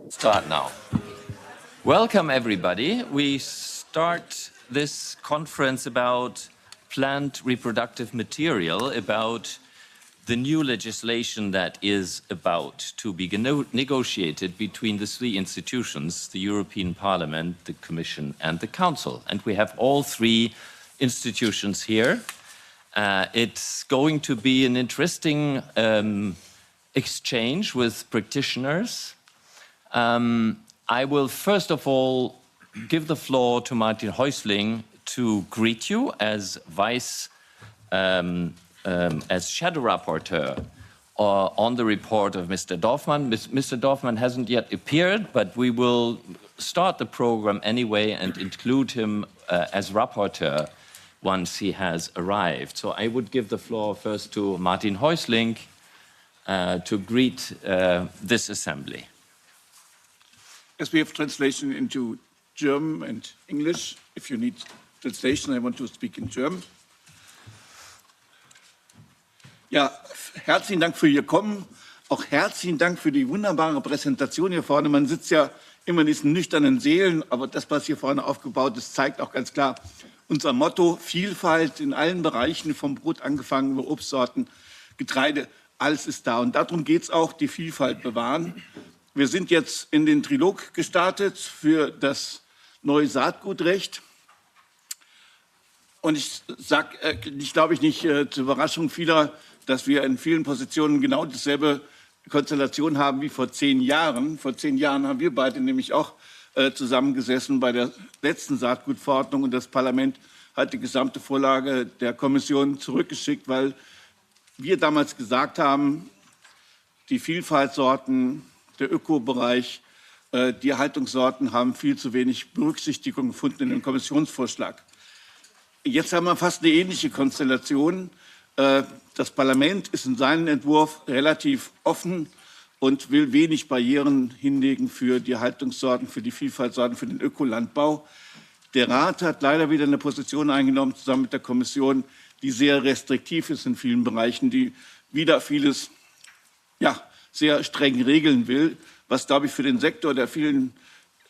Start now. Welcome, everybody. We start this conference about plant reproductive material, about the new legislation that is about to be negotiated between the three institutions, the European Parliament, the Commission, and the Council. And we have all three institutions here. It's going to be an interesting exchange with practitioners. I will first of all give the floor to Martin Häusling to greet you as as shadow rapporteur on the report of Mr. Dorfmann. Mr. Dorfmann hasn't yet appeared, but we will start the program anyway and include him as rapporteur once he has arrived. So I would give the floor first to Martin Häusling to greet this assembly. As we have translation into German and English, if you need translation, I want to speak in German. Ja, herzlichen Dank für Ihr Kommen. Auch herzlichen Dank für die wunderbare Präsentation hier vorne. Man sitzt ja immer in diesen nüchternen Sälen, aber das, was hier vorne aufgebaut ist, zeigt auch ganz klar unser Motto: Vielfalt in allen Bereichen, vom Brot angefangen über Obstsorten, Getreide, alles ist da. Und darum geht es auch, die Vielfalt bewahren. Wir sind jetzt in den Trilog gestartet für das neue Saatgutrecht. Und ich glaube nicht zur Überraschung vieler, dass wir in vielen Positionen genau dieselbe Konstellation haben wie vor 10 Jahren. Vor 10 Jahren haben wir beide nämlich auch zusammengesessen bei der letzten Saatgutverordnung, und das Parlament hat die gesamte Vorlage der Kommission zurückgeschickt, weil wir damals gesagt haben, die Vielfaltsorten, der Ökobereich, die Haltungssorten haben viel zu wenig Berücksichtigung gefunden in dem Kommissionsvorschlag. Jetzt haben wir fast eine ähnliche Konstellation. Das Parlament ist in seinem Entwurf relativ offen und will wenig Barrieren hinlegen für die Haltungssorten, für die Vielfaltsorten, für den Ökolandbau. Der Rat hat leider wieder eine Position eingenommen, zusammen mit der Kommission, die sehr restriktiv ist in vielen Bereichen, die wieder vieles sehr streng regeln will, was, glaube ich, für den Sektor der vielen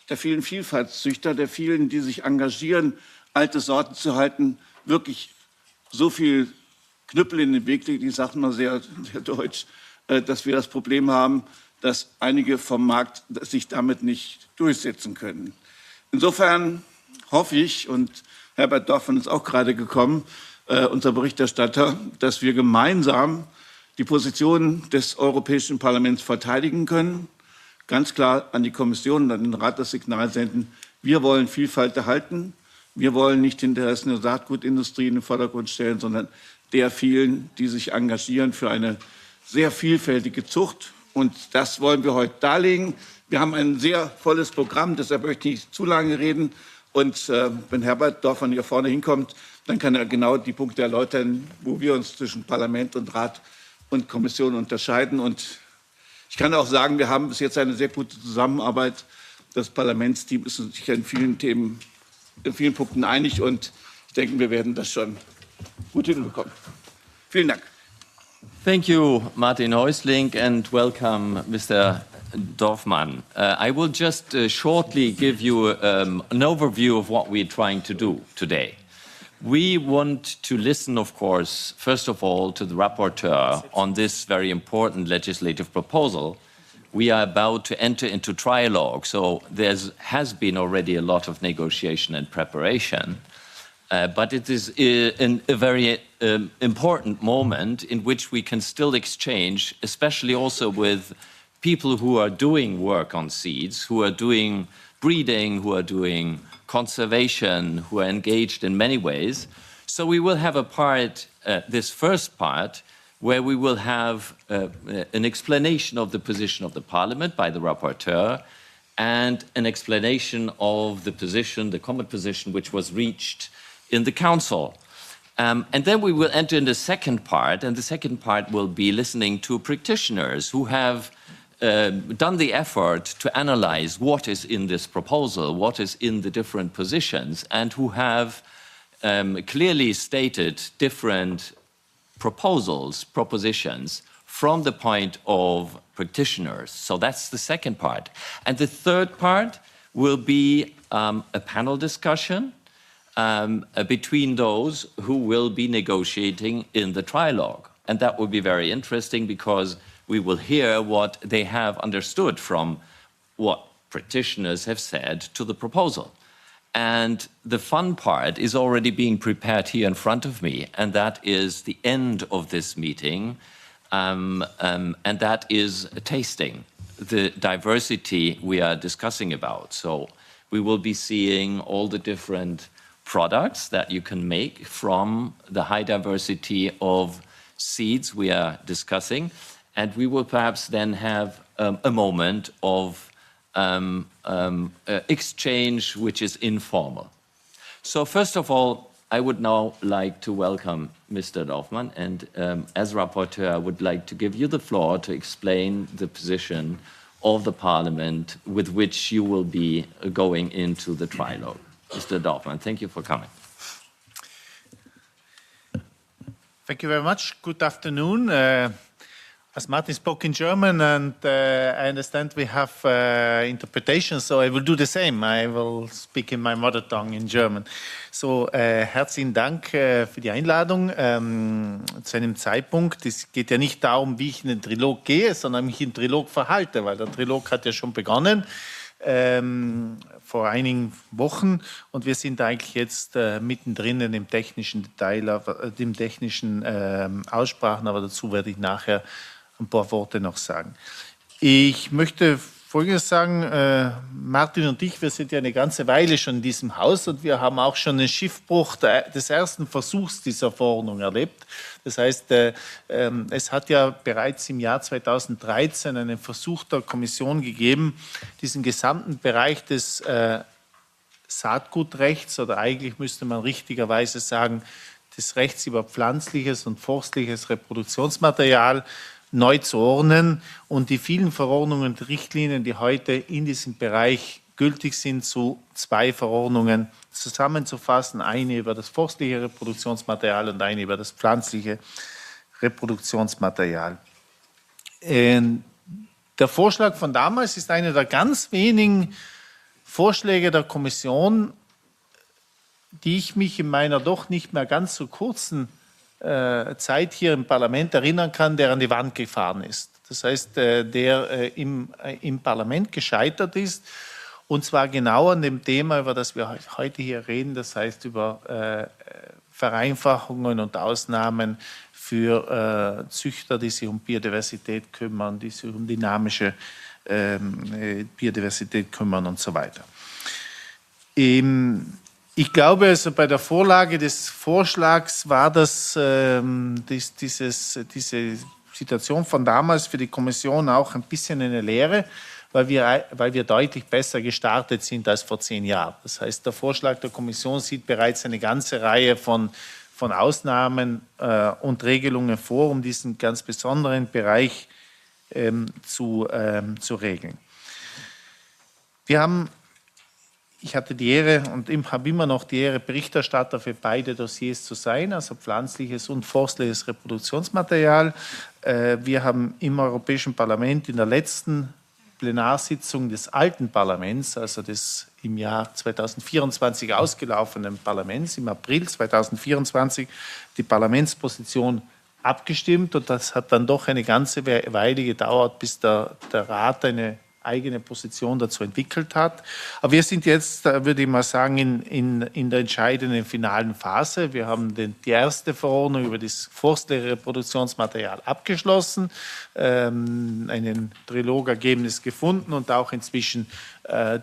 Vielfaltszüchter, der vielen, die sich engagieren, alte Sorten zu halten, wirklich so viel Knüppel in den Weg legt, ich sage mal sehr, sehr deutsch, dass wir das Problem haben, dass einige vom Markt sich damit nicht durchsetzen können. Insofern hoffe ich, und Herbert Dorfmann ist auch gerade gekommen, unser Berichterstatter, dass wir gemeinsam die Position des Europäischen Parlaments verteidigen können, ganz klar an die Kommission und an den Rat das Signal senden: Wir wollen Vielfalt erhalten, wir wollen nicht die Interessen der Saatgutindustrie in den Vordergrund stellen, sondern der vielen, die sich engagieren für eine sehr vielfältige Zucht. Und das wollen wir heute darlegen. Wir haben ein sehr volles Programm, deshalb möchte ich nicht zu lange reden. Und wenn Herbert Dorfmann hier vorne hinkommt, dann kann er genau die Punkte erläutern, wo wir uns zwischen Parlament und Rat und Kommission unterscheiden. Und ich kann auch sagen, wir haben bis jetzt eine sehr gute Zusammenarbeit. Das Parlamentsteam ist sich in vielen Themen, in vielen Punkten einig, und ich denke, wir werden das schon gut hinbekommen. Vielen Dank. Thank you, Martin Häusling, and welcome, Mr. Dorfmann. I will just shortly give you an overview of what we're trying to do today. We want to listen, of course, first of all, to the rapporteur on this very important legislative proposal. We are about to enter into trialogue, so there has been already a lot of negotiation and preparation. But it is a very important moment in which we can still exchange, especially also with people who are doing work on seeds, who are doing breeding, who are doing conservation, who are engaged in many ways. So we will have a part, this first part, where we will have an explanation of the position of the Parliament by the rapporteur, and an explanation of the position, the common position, which was reached in the Council. And then we will enter in the second part, and the second part will be listening to practitioners who have done the effort to analyze what is in this proposal, what is in the different positions, and who have clearly stated different propositions from the point of practitioners. So that's the second part. And the third part will be a panel discussion between those who will be negotiating in the trilogue. And that will be very interesting because we will hear what they have understood from what practitioners have said to the proposal. And the fun part is already being prepared here in front of me, and that is the end of this meeting, and that is tasting the diversity we are discussing about. So we will be seeing all the different products that you can make from the high diversity of seeds we are discussing, and we will perhaps then have a moment of exchange which is informal. So first of all, I would now like to welcome Mr. Dorfmann, and as rapporteur, I would like to give you the floor to explain the position of the Parliament with which you will be going into the trilogue. Mr. Dorfmann, thank you for coming. Thank you very much. Good afternoon. As Martin spoke in German, and I understand we have interpretation, so I will do the same. I will speak in my mother tongue in German. So, herzlichen Dank für die Einladung zu einem Zeitpunkt. Es geht ja nicht darum, wie ich in den Trilog gehe, sondern mich in den Trilog verhalte, weil der Trilog hat ja schon begonnen vor einigen Wochen, und wir sind eigentlich jetzt mittendrin in dem technischen Detail, dem technischen Aussprachen, aber dazu werde ich nachher ein paar Worte noch sagen. Ich möchte Folgendes sagen, Martin und ich, wir sind ja eine ganze Weile schon in diesem Haus und wir haben auch schon den Schiffbruch des ersten Versuchs dieser Verordnung erlebt. Das heißt, es hat ja bereits im Jahr 2013 einen Versuch der Kommission gegeben, diesen gesamten Bereich des Saatgutrechts, oder eigentlich müsste man richtigerweise sagen, des Rechts über pflanzliches und forstliches Reproduktionsmaterial neu zu ordnen und die vielen Verordnungen und Richtlinien, die heute in diesem Bereich gültig sind, zu 2 Verordnungen zusammenzufassen. Eine über das forstliche Reproduktionsmaterial und eine über das pflanzliche Reproduktionsmaterial. Der Vorschlag von damals ist einer der ganz wenigen Vorschläge der Kommission, die ich mich in meiner doch nicht mehr ganz so kurzen Zeit hier im Parlament erinnern kann, der an die Wand gefahren ist. Das heißt, der im Parlament gescheitert ist, und zwar genau an dem Thema, über das wir heute hier reden, das heißt über Vereinfachungen und Ausnahmen für Züchter, die sich um Biodiversität kümmern, die sich um dynamische Biodiversität kümmern und so weiter. Ich glaube, also bei der Vorlage des Vorschlags war das, diese Situation von damals für die Kommission auch ein bisschen eine Lehre, weil wir deutlich besser gestartet sind als vor 10 Jahren. Das heißt, der Vorschlag der Kommission sieht bereits eine ganze Reihe von Ausnahmen und Regelungen vor, um diesen ganz besonderen Bereich zu regeln. Ich hatte die Ehre und habe immer noch die Ehre, Berichterstatter für beide Dossiers zu sein, also pflanzliches und forstliches Reproduktionsmaterial. Wir haben im Europäischen Parlament in der letzten Plenarsitzung des alten Parlaments, also des im Jahr 2024 ausgelaufenen Parlaments, im April 2024, die Parlamentsposition abgestimmt, und das hat dann doch eine ganze Weile gedauert, bis der Rat eine eigene Position dazu entwickelt hat. Aber wir sind jetzt, würde ich mal sagen, in der entscheidenden finalen Phase. Wir haben die erste Verordnung über das forstliche Reproduktionsmaterial abgeschlossen, einen Trilog-Ergebnis gefunden und auch inzwischen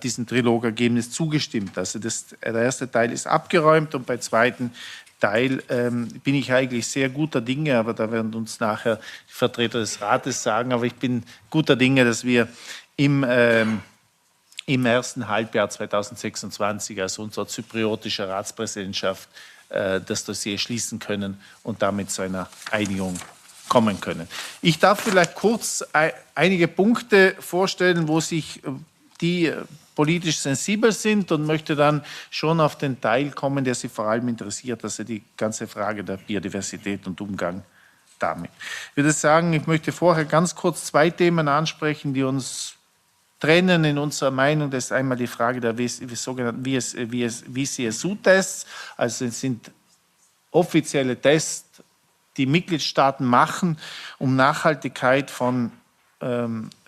diesem Trilog-Ergebnis zugestimmt. Also der erste Teil ist abgeräumt, und beim zweiten Teil bin ich eigentlich sehr guter Dinge, aber da werden uns nachher die Vertreter des Rates sagen, aber ich bin guter Dinge, dass wir im ersten Halbjahr 2026, also unserer zypriotischer Ratspräsidentschaft, das Dossier schließen können und damit zu einer Einigung kommen können. Ich darf vielleicht kurz einige Punkte vorstellen, wo sich die politisch sensibel sind, und möchte dann schon auf den Teil kommen, der Sie vor allem interessiert, also die ganze Frage der Biodiversität und Umgang damit. Ich würde sagen, ich möchte vorher ganz kurz 2 Themen ansprechen, die uns trennen in unserer Meinung. Das ist einmal die Frage der sogenannten VCSU-Tests. Also es sind offizielle Tests, die Mitgliedstaaten machen, um Nachhaltigkeit von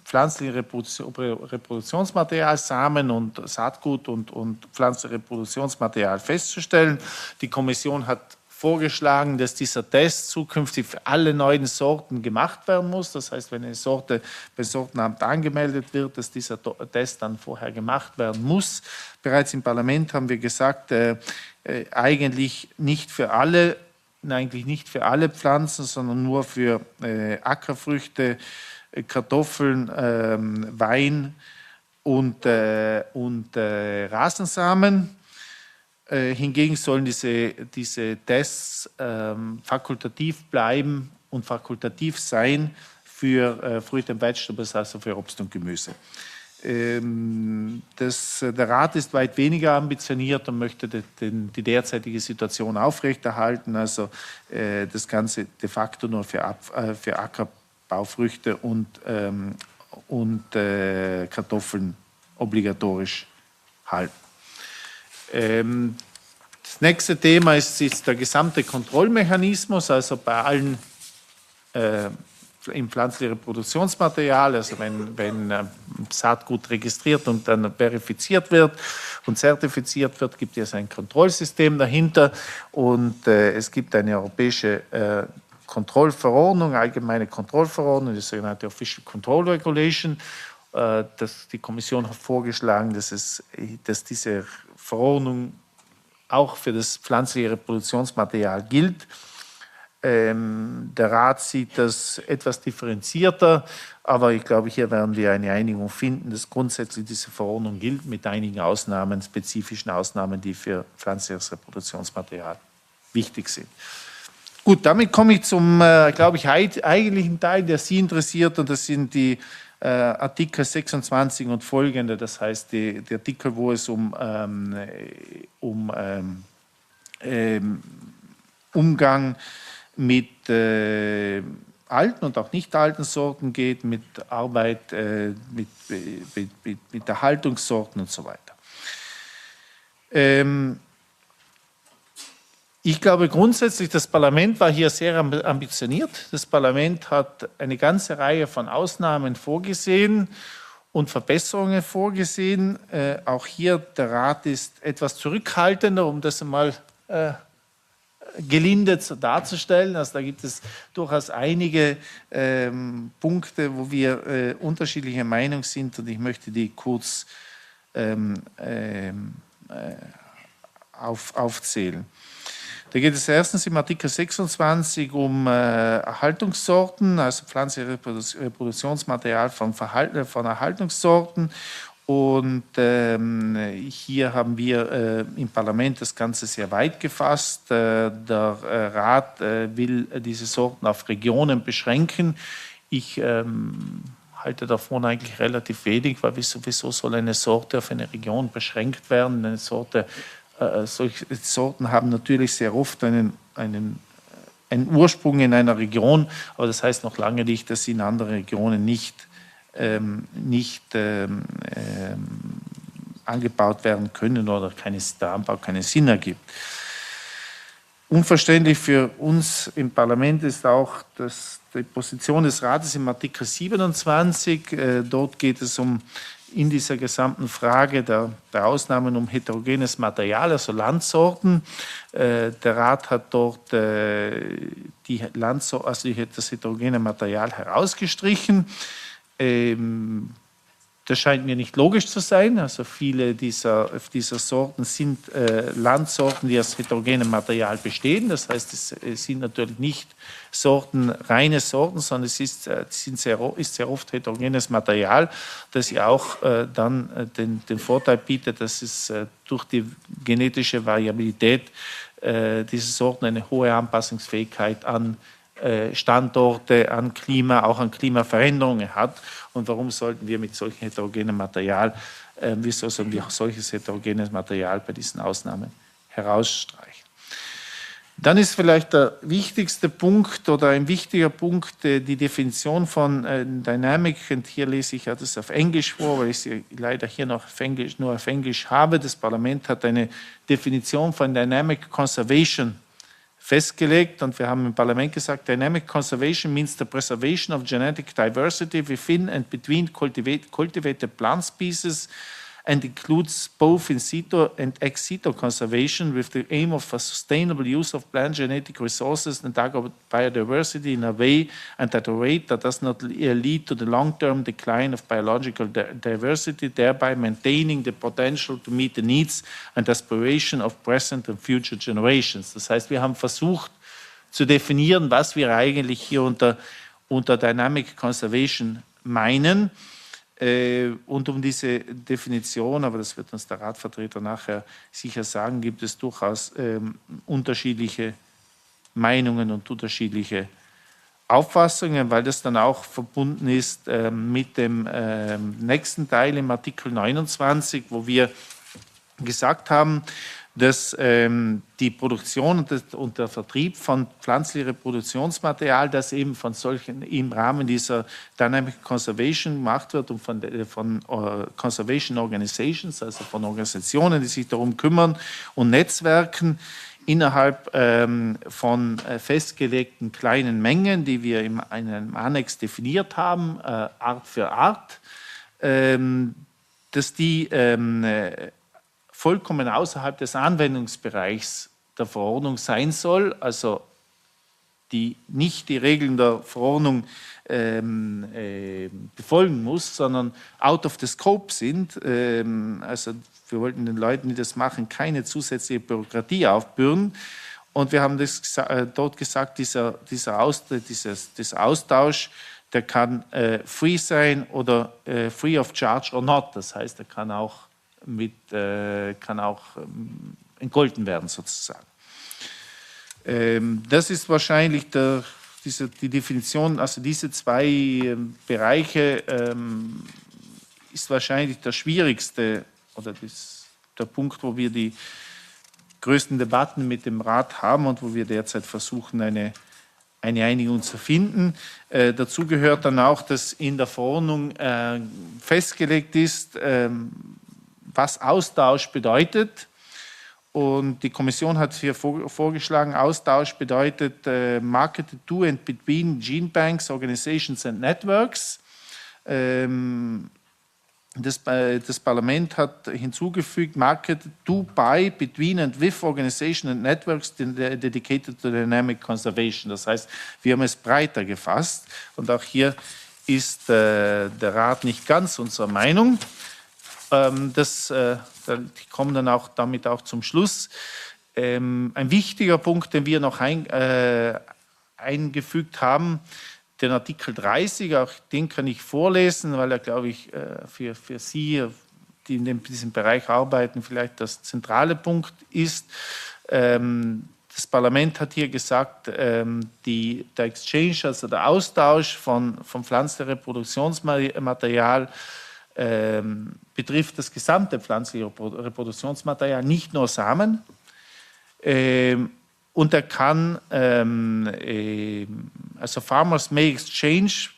pflanzlichen Reproduktionsmaterial, Samen und Saatgut und pflanzlichen Reproduktionsmaterial festzustellen. Die Kommission hat vorgeschlagen, dass dieser Test zukünftig für alle neuen Sorten gemacht werden muss. Das heißt, wenn eine Sorte beim Sortenamt angemeldet wird, dass dieser Test dann vorher gemacht werden muss. Bereits im Parlament haben wir gesagt, eigentlich nicht für alle Pflanzen, sondern nur für Ackerfrüchte, Kartoffeln, Wein und Rasensamen. Hingegen sollen diese Tests fakultativ bleiben und fakultativ sein für Fruit and Vegetables, also für Obst und Gemüse. Der Rat ist weit weniger ambitioniert und möchte die derzeitige Situation aufrechterhalten, also das Ganze de facto nur für Ackerbaufrüchte und Kartoffeln obligatorisch halten. Das nächste Thema ist der gesamte Kontrollmechanismus, also bei allen im pflanzlichen Reproduktionsmaterial, also wenn Saatgut registriert und dann verifiziert wird und zertifiziert wird, gibt es ein Kontrollsystem dahinter und es gibt eine europäische Kontrollverordnung, allgemeine Kontrollverordnung, die sogenannte Official Control Regulation. Die Kommission hat vorgeschlagen, dass diese Verordnung auch für das pflanzliche Reproduktionsmaterial gilt. Der Rat sieht das etwas differenzierter, aber ich glaube, hier werden wir eine Einigung finden, dass grundsätzlich diese Verordnung gilt, mit einigen Ausnahmen, spezifischen Ausnahmen, die für pflanzliches Reproduktionsmaterial wichtig sind. Gut, damit komme ich zum, glaube ich, eigentlichen Teil, der Sie interessiert, und das sind die Artikel 26 und folgende, das heißt die Artikel, wo es um Umgang mit alten und auch nicht alten Sorten geht, mit Arbeit, mit Erhaltungssorten und so weiter. Ich glaube grundsätzlich, das Parlament war hier sehr ambitioniert. Das Parlament hat eine ganze Reihe von Ausnahmen vorgesehen und Verbesserungen vorgesehen. Auch hier der Rat ist etwas zurückhaltender, um das einmal gelinde darzustellen. Also da gibt es durchaus einige Punkte, wo wir unterschiedlicher Meinung sind, und ich möchte die kurz aufzählen. Da geht es erstens im Artikel 26 um Erhaltungssorten, also pflanzliches Reproduktionsmaterial von Erhaltungssorten. Und hier haben wir im Parlament das Ganze sehr weit gefasst. Der Rat will diese Sorten auf Regionen beschränken. Ich halte davon eigentlich relativ wenig, weil wieso soll eine Sorte auf eine Region beschränkt werden? Eine Sorte, solche Sorten haben natürlich sehr oft einen Ursprung in einer Region, aber das heißt noch lange nicht, dass sie in anderen Regionen nicht angebaut werden können oder der Anbau keinen Sinn ergibt. Unverständlich für uns im Parlament ist auch die Position des Rates im Artikel 27. Dort geht es in dieser gesamten Frage der Ausnahmen um heterogenes Material, also Landsorten. Der Rat hat dort das heterogene Material herausgestrichen. Das scheint mir nicht logisch zu sein. Also viele dieser Sorten sind Landsorten, die aus heterogenem Material bestehen. Das heißt, es sind natürlich nicht reine Sorten, sondern es ist sehr oft heterogenes Material, das ja auch dann den Vorteil bietet, dass es durch die genetische Variabilität dieser Sorten eine hohe Anpassungsfähigkeit an Standorte, an Klima, auch an Klimaveränderungen hat. Und warum sollten wir mit solchem heterogenen Material, wieso sollen wir solches heterogenes Material bei diesen Ausnahmen herausstreichen? Dann ist vielleicht der wichtigste Punkt oder ein wichtiger Punkt die Definition von Dynamic. Und hier lese ich ja das auf Englisch vor, weil ich sie leider hier noch nur auf Englisch habe. Das Parlament hat eine Definition von Dynamic Conservation festgelegt und wir haben im Parlament gesagt, Dynamic Conservation means the preservation of genetic diversity within and between cultivated plant species and includes both in situ and ex situ conservation with the aim of a sustainable use of plant genetic resources and biodiversity in a way and at a rate that does not lead to the long-term decline of biological diversity, thereby maintaining the potential to meet the needs and aspiration of present and future generations. Das heißt, wir haben versucht zu definieren, was wir eigentlich hier unter Dynamic Conservation meinen. Und um diese Definition, aber das wird uns der Ratvertreter nachher sicher sagen, gibt es durchaus unterschiedliche Meinungen und unterschiedliche Auffassungen, weil das dann auch verbunden ist mit dem nächsten Teil im Artikel 29, wo wir gesagt haben, dass die Produktion und der Vertrieb von pflanzlichem Reproduktionsmaterial, das eben von solchen im Rahmen dieser Dynamic Conservation gemacht wird und von Conservation Organizations, also von Organisationen, die sich darum kümmern und Netzwerken innerhalb von festgelegten kleinen Mengen, die wir in einem Annex definiert haben, Art für Art, dass die vollkommen außerhalb des Anwendungsbereichs der Verordnung sein soll, also die nicht die Regeln der Verordnung befolgen muss, sondern out of the scope sind. Also wir wollten den Leuten, die das machen, keine zusätzliche Bürokratie aufbürden. Und wir haben dort gesagt, dieser Austausch, der kann free sein oder free of charge or not. Das heißt, er kann auch entgolten werden sozusagen. Das ist wahrscheinlich die Definition, also diese zwei Bereiche ist wahrscheinlich der schwierigste oder der Punkt, wo wir die größten Debatten mit dem Rat haben und wo wir derzeit versuchen, eine Einigung zu finden. Dazu gehört dann auch, dass in der Verordnung festgelegt ist, was Austausch bedeutet. Und die Kommission hat hier vorgeschlagen, Austausch bedeutet marketed to and between gene banks, organizations and networks. Das Parlament hat hinzugefügt, marketed to, by, between and with organizations and networks dedicated to dynamic conservation. Das heißt, wir haben es breiter gefasst. Und auch hier ist der Rat nicht ganz unserer Meinung. Die kommen dann auch damit auch zum Schluss. Ein wichtiger Punkt, den wir noch eingefügt haben, den Artikel 30, auch den kann ich vorlesen, weil er, glaube ich, für Sie, die in diesem Bereich arbeiten, vielleicht das zentrale Punkt ist. Das Parlament hat hier gesagt, der Exchange, also der Austausch von pflanzlichem Reproduktionsmaterial, betrifft das gesamte pflanzliche Reproduktionsmaterial, nicht nur Samen. Und er kann, also Farmers may exchange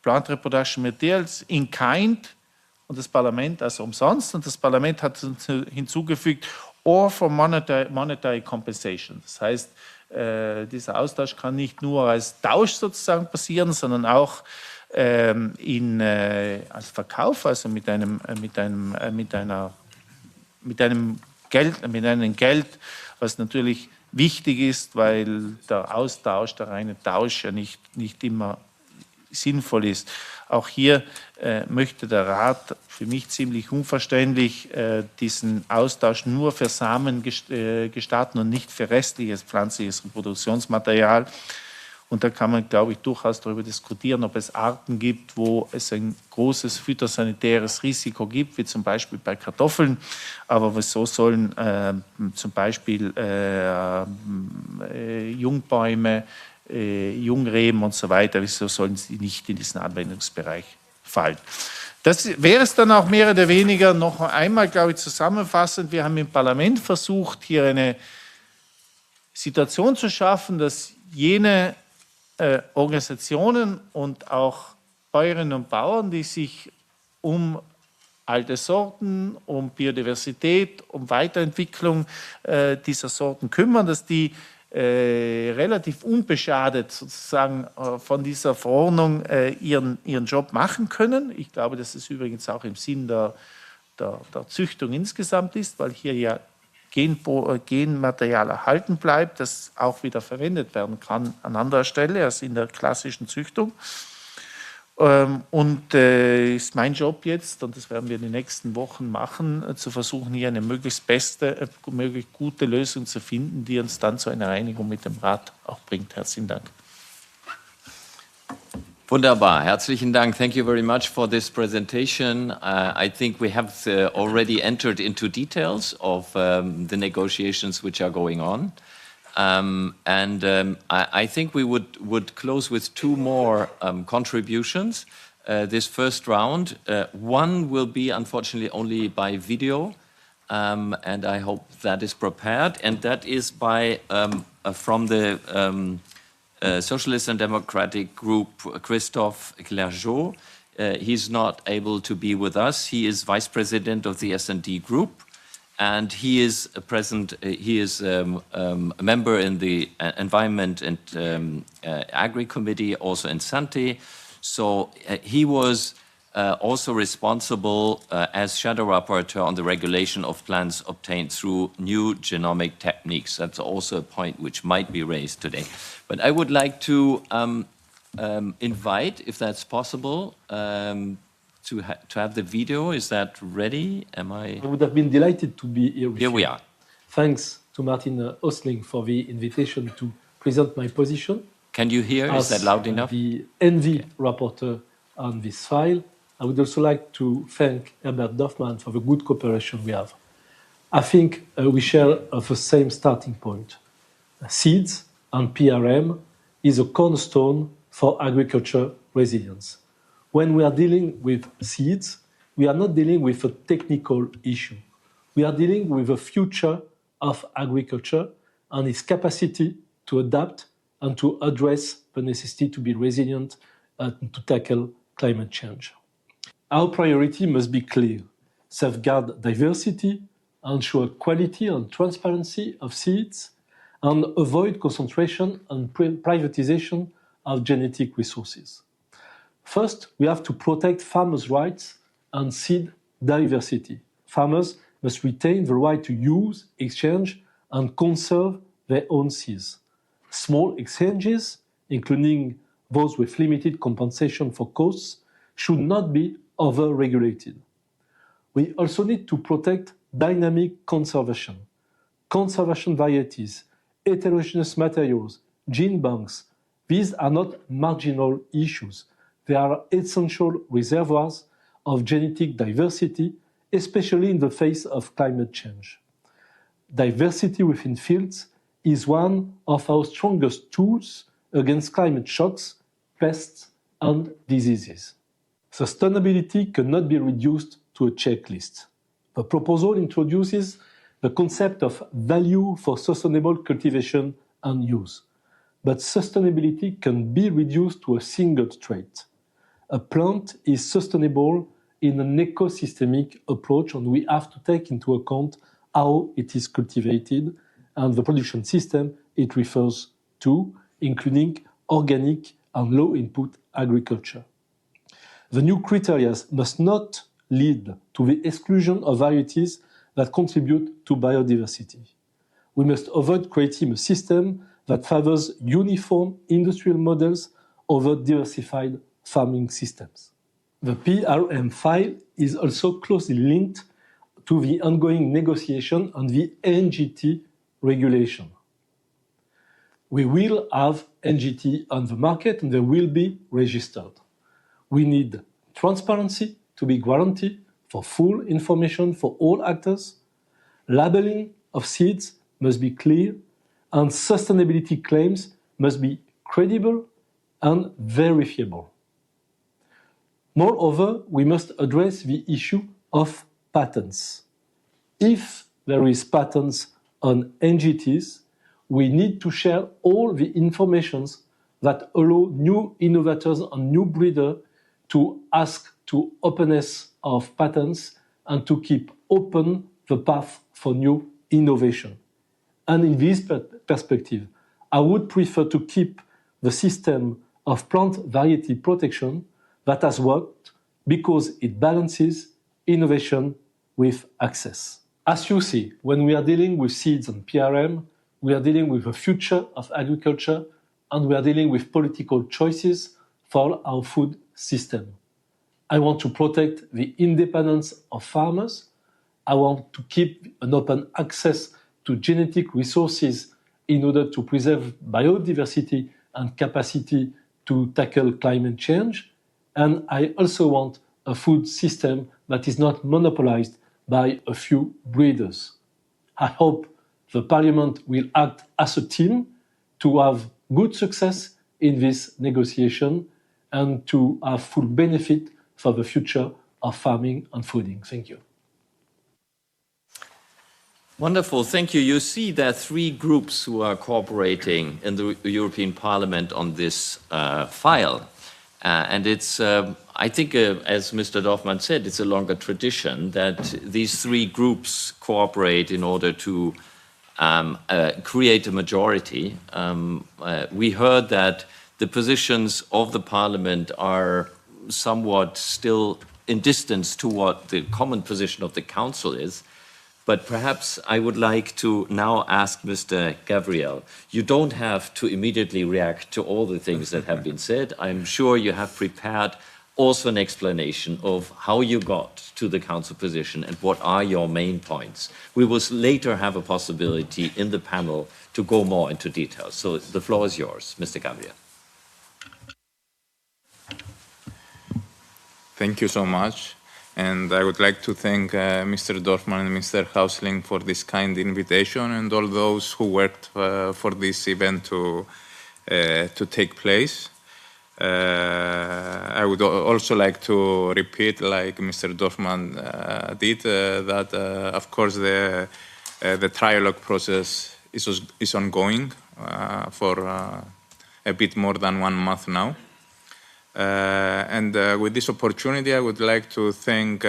Plant Reproduction Materials in kind, und das Parlament also umsonst, und das Parlament hat hinzugefügt, or for monetary compensation. Das heißt, dieser Austausch kann nicht nur als Tausch sozusagen passieren, sondern auch als Verkauf, also mit einem Geld, was natürlich wichtig ist, weil der Austausch, der reine Tausch ja nicht immer sinnvoll ist. Auch hier möchte der Rat, für mich ziemlich unverständlich, diesen Austausch nur für Samen gestatten und nicht für restliches pflanzliches Reproduktionsmaterial. Und da kann man, glaube ich, durchaus darüber diskutieren, ob es Arten gibt, wo es ein großes phytosanitäres Risiko gibt, wie zum Beispiel bei Kartoffeln. Aber wieso sollen zum Beispiel Jungbäume, Jungreben und so weiter, wieso sollen sie nicht in diesen Anwendungsbereich fallen? Das wäre es dann auch mehr oder weniger noch einmal, glaube ich, zusammenfassend. Wir haben im Parlament versucht, hier eine Situation zu schaffen, dass jene Organisationen und auch Bäuerinnen und Bauern, die sich um alte Sorten, um Biodiversität, um Weiterentwicklung dieser Sorten kümmern, dass die relativ unbeschadet sozusagen von dieser Verordnung ihren Job machen können. Ich glaube, dass es übrigens auch im Sinn der Züchtung insgesamt ist, weil hier ja Genmaterial erhalten bleibt, das auch wieder verwendet werden kann an anderer Stelle als in der klassischen Züchtung. Und ist mein Job jetzt, und das werden wir in den nächsten Wochen machen, zu versuchen, hier eine möglichst gute Lösung zu finden, die uns dann zu einer Einigung mit dem Rat auch bringt. Herzlichen Dank. Wunderbar, herzlichen Dank. Thank you very much for this presentation. I think we have already entered into details of the negotiations which are going on. I think we would close with two more contributions. This first round, one will be unfortunately only by video, and I hope that is prepared. And that is by from the Socialist and Democratic Group, Christophe Clergeau. He's not able to be with us. He is Vice President of the S&D Group. And he is present. He is a member in the Environment and Agri Committee, also in Sante. So he was also responsible as shadow rapporteur on the regulation of plants obtained through new genomic techniques. That's also a point which might be raised today. But I would like to invite, if that's possible, to have the video. Is that ready? I would have been delighted to be here with you. Here we are. Thanks to Martin Häusling for the invitation to present my position. Can you hear? Is that loud enough? The ENVI rapporteur on this file. I would also like to thank Herbert Dorfmann for the good cooperation we have. I think we share the same starting point. Seeds and PRM is a cornerstone for agriculture resilience. When we are dealing with seeds, we are not dealing with a technical issue. We are dealing with the future of agriculture and its capacity to adapt and to address the necessity to be resilient and to tackle climate change. Our priority must be clear: safeguard diversity, ensure quality and transparency of seeds, and avoid concentration and privatization of genetic resources. First, we have to protect farmers' rights and seed diversity. Farmers must retain the right to use, exchange, and conserve their own seeds. Small exchanges, including those with limited compensation for costs, should not be over-regulated. We also need to protect dynamic conservation. Conservation varieties, heterogeneous materials, gene banks, these are not marginal issues. They are essential reservoirs of genetic diversity, especially in the face of climate change. Diversity within fields is one of our strongest tools against climate shocks, pests, and diseases. Sustainability cannot be reduced to a checklist. The proposal introduces the concept of value for sustainable cultivation and use. But sustainability can be reduced to a single trait. A plant is sustainable in an ecosystemic approach, and we have to take into account how it is cultivated and the production system it refers to, including organic and low-input agriculture. The new criteria must not lead to the exclusion of varieties that contribute to biodiversity. We must avoid creating a system that favors uniform industrial models over diversified farming systems. The PRM file is also closely linked to the ongoing negotiation on the NGT regulation. We will have NGT on the market and they will be registered. We need transparency to be guaranteed for full information for all actors. Labeling of seeds must be clear, and sustainability claims must be credible and verifiable. Moreover, we must address the issue of patents. If there is patents on NGTs, we need to share all the informations that allow new innovators and new breeders to ask to openness of patents and to keep open the path for new innovation. And in this perspective, I would prefer to keep the system of plant variety protection that has worked because it balances innovation with access. As you see, when we are dealing with seeds and PRM, we are dealing with the future of agriculture and we are dealing with political choices for our food system. I want to protect the independence of farmers. I want to keep an open access to genetic resources in order to preserve biodiversity and capacity to tackle climate change. And I also want a food system that is not monopolized by a few breeders. I hope the Parliament will act as a team to have good success in this negotiation and to have full benefit for the future of farming and fooding. Thank you. Wonderful, thank you. You see there are three groups who are cooperating in the European Parliament on this file. And it's, I think, as Mr. Dorfmann said, it's a longer tradition that these three groups cooperate in order to create a majority. We heard that the positions of the Parliament are somewhat still in distance to what the common position of the Council is. But perhaps I would like to now ask Mr. Gabriel. You don't have to immediately react to all the things that have been said. I'm sure you have prepared also an explanation of how you got to the Council position and what are your main points. We will later have a possibility in the panel to go more into details. So the floor is yours, Mr. Gabriel. Thank you so much. And I would like to thank Mr. Dorfmann and Mr. Häusling for this kind invitation and all those who worked for this event to take place. I would also like to repeat, like Mr. Dorfmann did, that of course the trialogue process is ongoing for a bit more than 1 month now. And with this opportunity, I would like to thank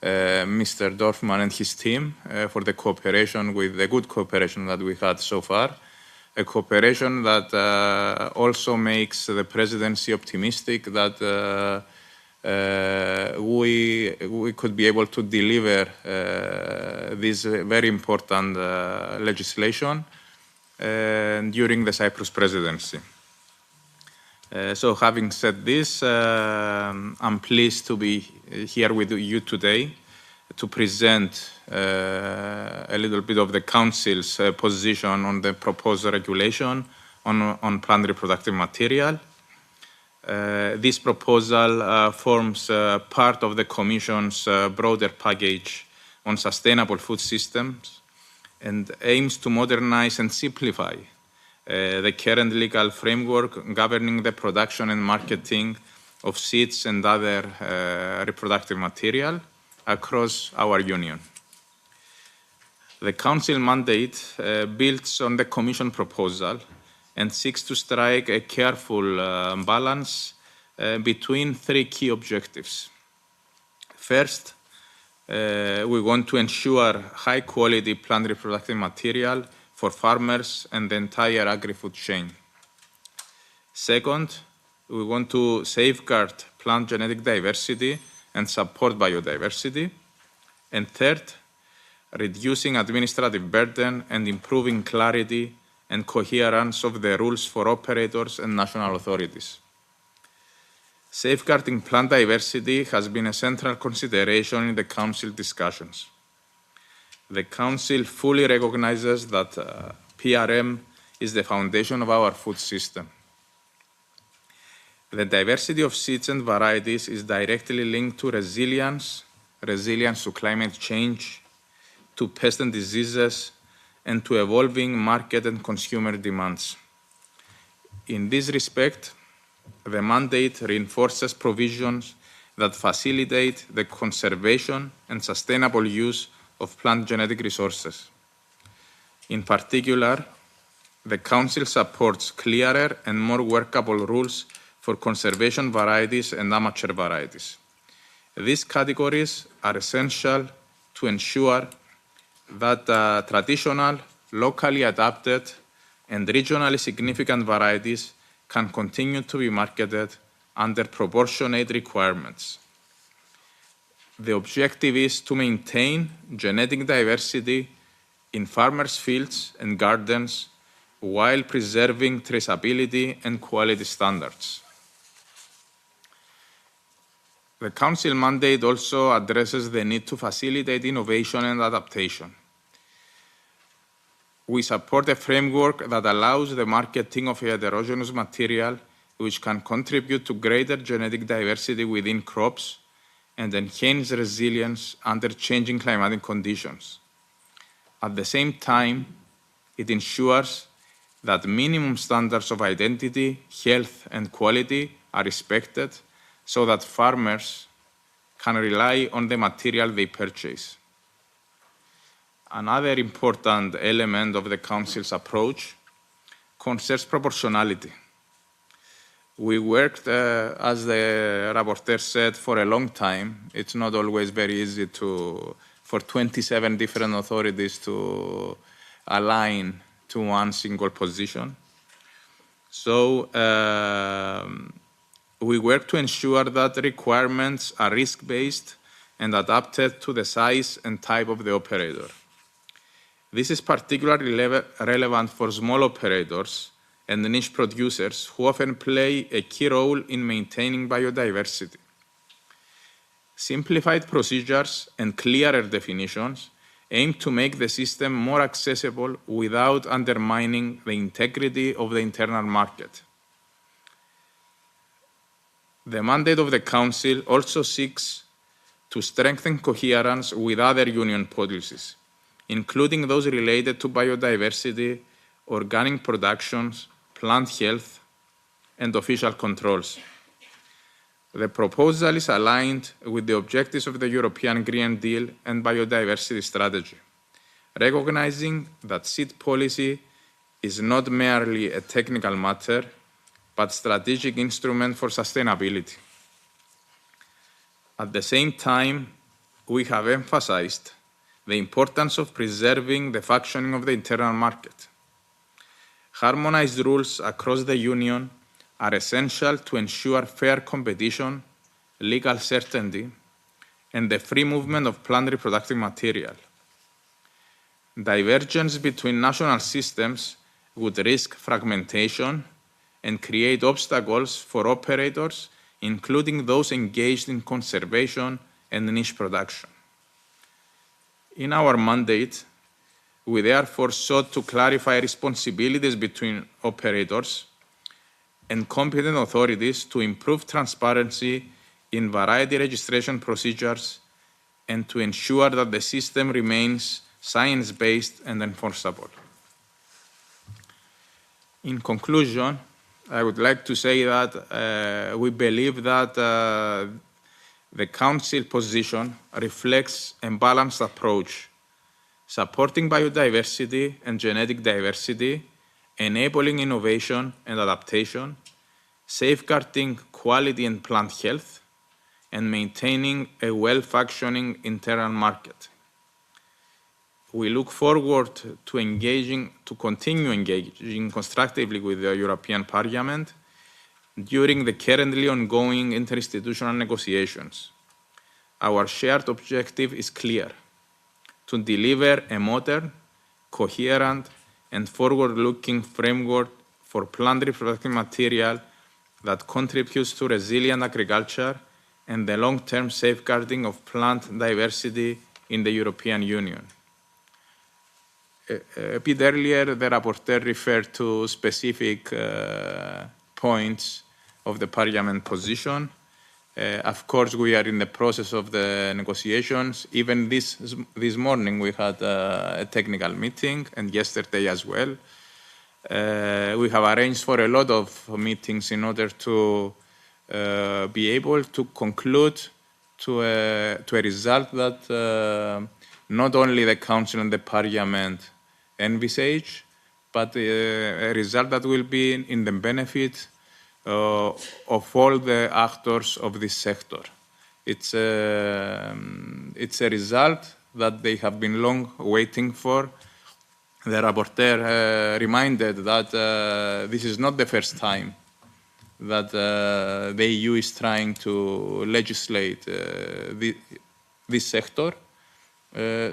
Mr. Dorfmann and his team for the cooperation, with the good cooperation that we had so far. A cooperation that also makes the presidency optimistic that we could be able to deliver this very important legislation during the Cyprus presidency. So having said this, I'm pleased to be here with you today to present a little bit of the Council's position on the proposed regulation on plant reproductive material. This proposal forms part of the Commission's broader package on sustainable food systems and aims to modernize and simplify the current legal framework governing the production and marketing of seeds and other reproductive material across our Union. The Council mandate builds on the Commission proposal and seeks to strike a careful balance between three key objectives. First, we want to ensure high-quality plant reproductive material for farmers and the entire agri-food chain. Second, we want to safeguard plant genetic diversity and support biodiversity. And third, reducing administrative burden and improving clarity and coherence of the rules for operators and national authorities. Safeguarding plant diversity has been a central consideration in the Council discussions. The Council fully recognizes that PRM is the foundation of our food system. The diversity of seeds and varieties is directly linked to resilience to climate change, to pests and diseases, and to evolving market and consumer demands. In this respect, the mandate reinforces provisions that facilitate the conservation and sustainable use of plant genetic resources. In particular, the Council supports clearer and more workable rules for conservation varieties and amateur varieties. These categories are essential to ensure that traditional, locally adapted, and regionally significant varieties can continue to be marketed under proportionate requirements. The objective is to maintain genetic diversity in farmers' fields and gardens while preserving traceability and quality standards. The Council mandate also addresses the need to facilitate innovation and adaptation. We support a framework that allows the marketing of heterogeneous material which can contribute to greater genetic diversity within crops and enhance resilience under changing climatic conditions. At the same time, it ensures that minimum standards of identity, health, and quality are respected so that farmers can rely on the material they purchase. Another important element of the Council's approach concerns proportionality. We worked, as the rapporteur said, for a long time. It's not always very easy for 27 different authorities to align to one single position. So we work to ensure that requirements are risk-based and adapted to the size and type of the operator. This is particularly relevant for small operators and niche producers who often play a key role in maintaining biodiversity. Simplified procedures and clearer definitions aim to make the system more accessible without undermining the integrity of the internal market. The mandate of the Council also seeks to strengthen coherence with other Union policies, including those related to biodiversity, organic productions, plant health, and official controls. The proposal is aligned with the objectives of the European Green Deal and biodiversity strategy, recognizing that seed policy is not merely a technical matter, but strategic instrument for sustainability. At the same time, we have emphasized the importance of preserving the functioning of the internal market. Harmonized rules across the Union are essential to ensure fair competition, legal certainty, and the free movement of plant reproductive material. Divergence between national systems would risk fragmentation and create obstacles for operators, including those engaged in conservation and niche production. In our mandate, we therefore sought to clarify responsibilities between operators and competent authorities to improve transparency in variety registration procedures and to ensure that the system remains science-based and enforceable. In conclusion, I would like to say that we believe that the Council position reflects a balanced approach, supporting biodiversity and genetic diversity, enabling innovation and adaptation, safeguarding quality and plant health, and maintaining a well-functioning internal market. We look forward to continue engaging constructively with the European Parliament during the currently ongoing interinstitutional negotiations. Our shared objective is clear: to deliver a modern, coherent, and forward-looking framework for plant reproductive material that contributes to resilient agriculture and the long-term safeguarding of plant diversity in the European Union. A bit earlier, the rapporteur referred to specific points of the Parliament position. Of course, we are in the process of the negotiations. Even this morning, we had a technical meeting, and yesterday as well. We have arranged for a lot of meetings in order to be able to conclude to a result that not only the Council and the Parliament envisage, but a result that will be in the benefit of all the actors of this sector. It's a result that they have been long waiting for. The rapporteur reminded that this is not the first time that the EU is trying to legislate this sector.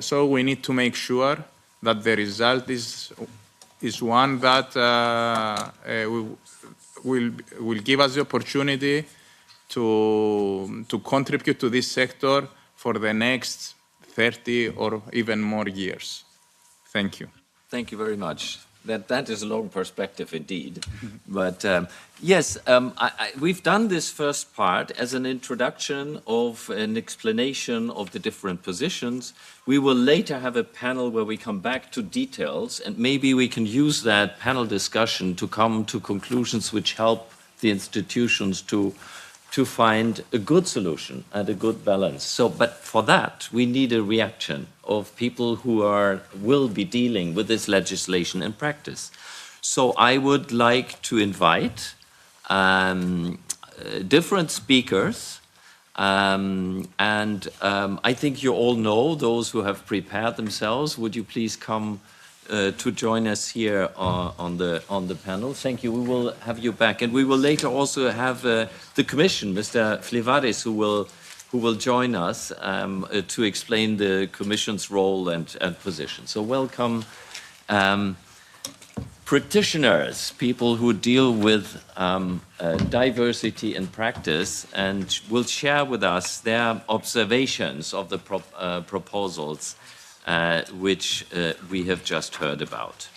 So we need to make sure that the result is one that will give us the opportunity to contribute to this sector for the next 30 or even more years. Thank you. Thank you very much. That is a long perspective indeed. But yes, we've done this first part as an introduction of an explanation of the different positions. We will later have a panel where we come back to details, and maybe we can use that panel discussion to come to conclusions which help the institutions to find a good solution and a good balance. So, but for that, we need a reaction of people who will be dealing with this legislation in practice. So I would like to invite different speakers, and I think you all know those who have prepared themselves. Would you please come to join us here on the panel? Thank you. We will have you back, and we will later also have the Commission, Mr. Flevaris, who will join us to explain the Commission's role and position. So welcome practitioners, people who deal with diversity in practice, and will share with us their observations of the proposals which we have just heard about.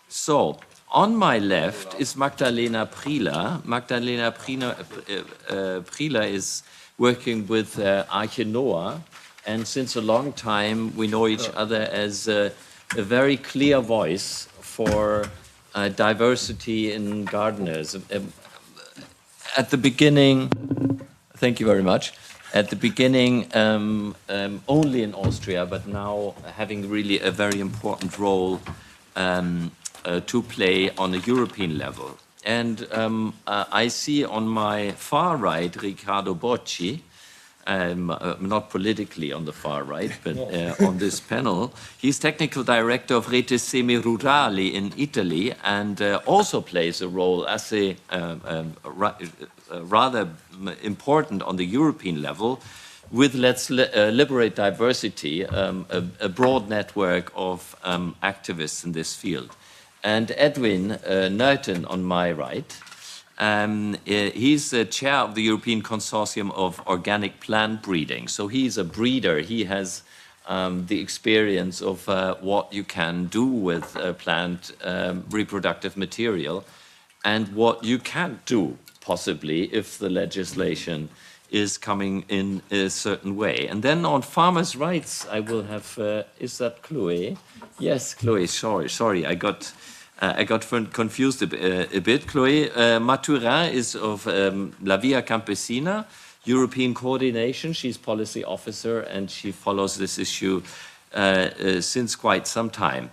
So, on my left is Magdalena Prieler. Magdalena Prieler is working with Arche Noah, and since a long time we know each other as a very clear voice for diversity in gardeners. At the beginning, thank you very much. At the beginning, only in Austria, but now having really a very important role to play on a European level. And I see on my far right Riccardo Bocci, not politically on the far right, but on this panel. He's technical director of Rete Semi-Rurali in Italy, and also plays a role as a rather important on the European level with Let's Liberate Diversity, a broad network of activists in this field. And Edwin Nuyten on my right. He's the chair of the European Consortium of Organic Plant Breeding. So he's a breeder. He has the experience of what you can do with plant reproductive material and what you can't do, possibly, if the legislation is coming in a certain way. And then on farmers' rights, I will have, is that Chloe? Yes, Chloe, sorry, I got confused a bit. Chloe Mathurin is of La Via Campesina, European Coordination. She's policy officer, and she follows this issue since quite some time.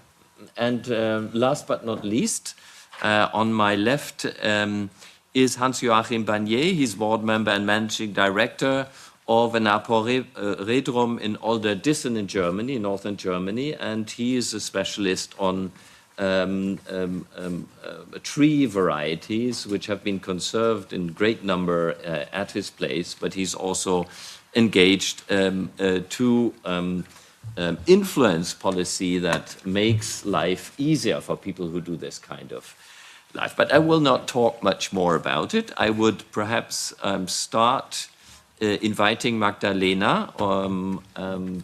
And last but not least, on my left is Hans-Joachim Bagnier. He's board member and managing director of an Arboretum in Olderdissen in Germany, northern Germany, and he is a specialist on tree varieties which have been conserved in great number at his place, but he's also engaged to influence policy that makes life easier for people who do this kind of life. But I will not talk much more about it. I would perhaps start inviting Magdalena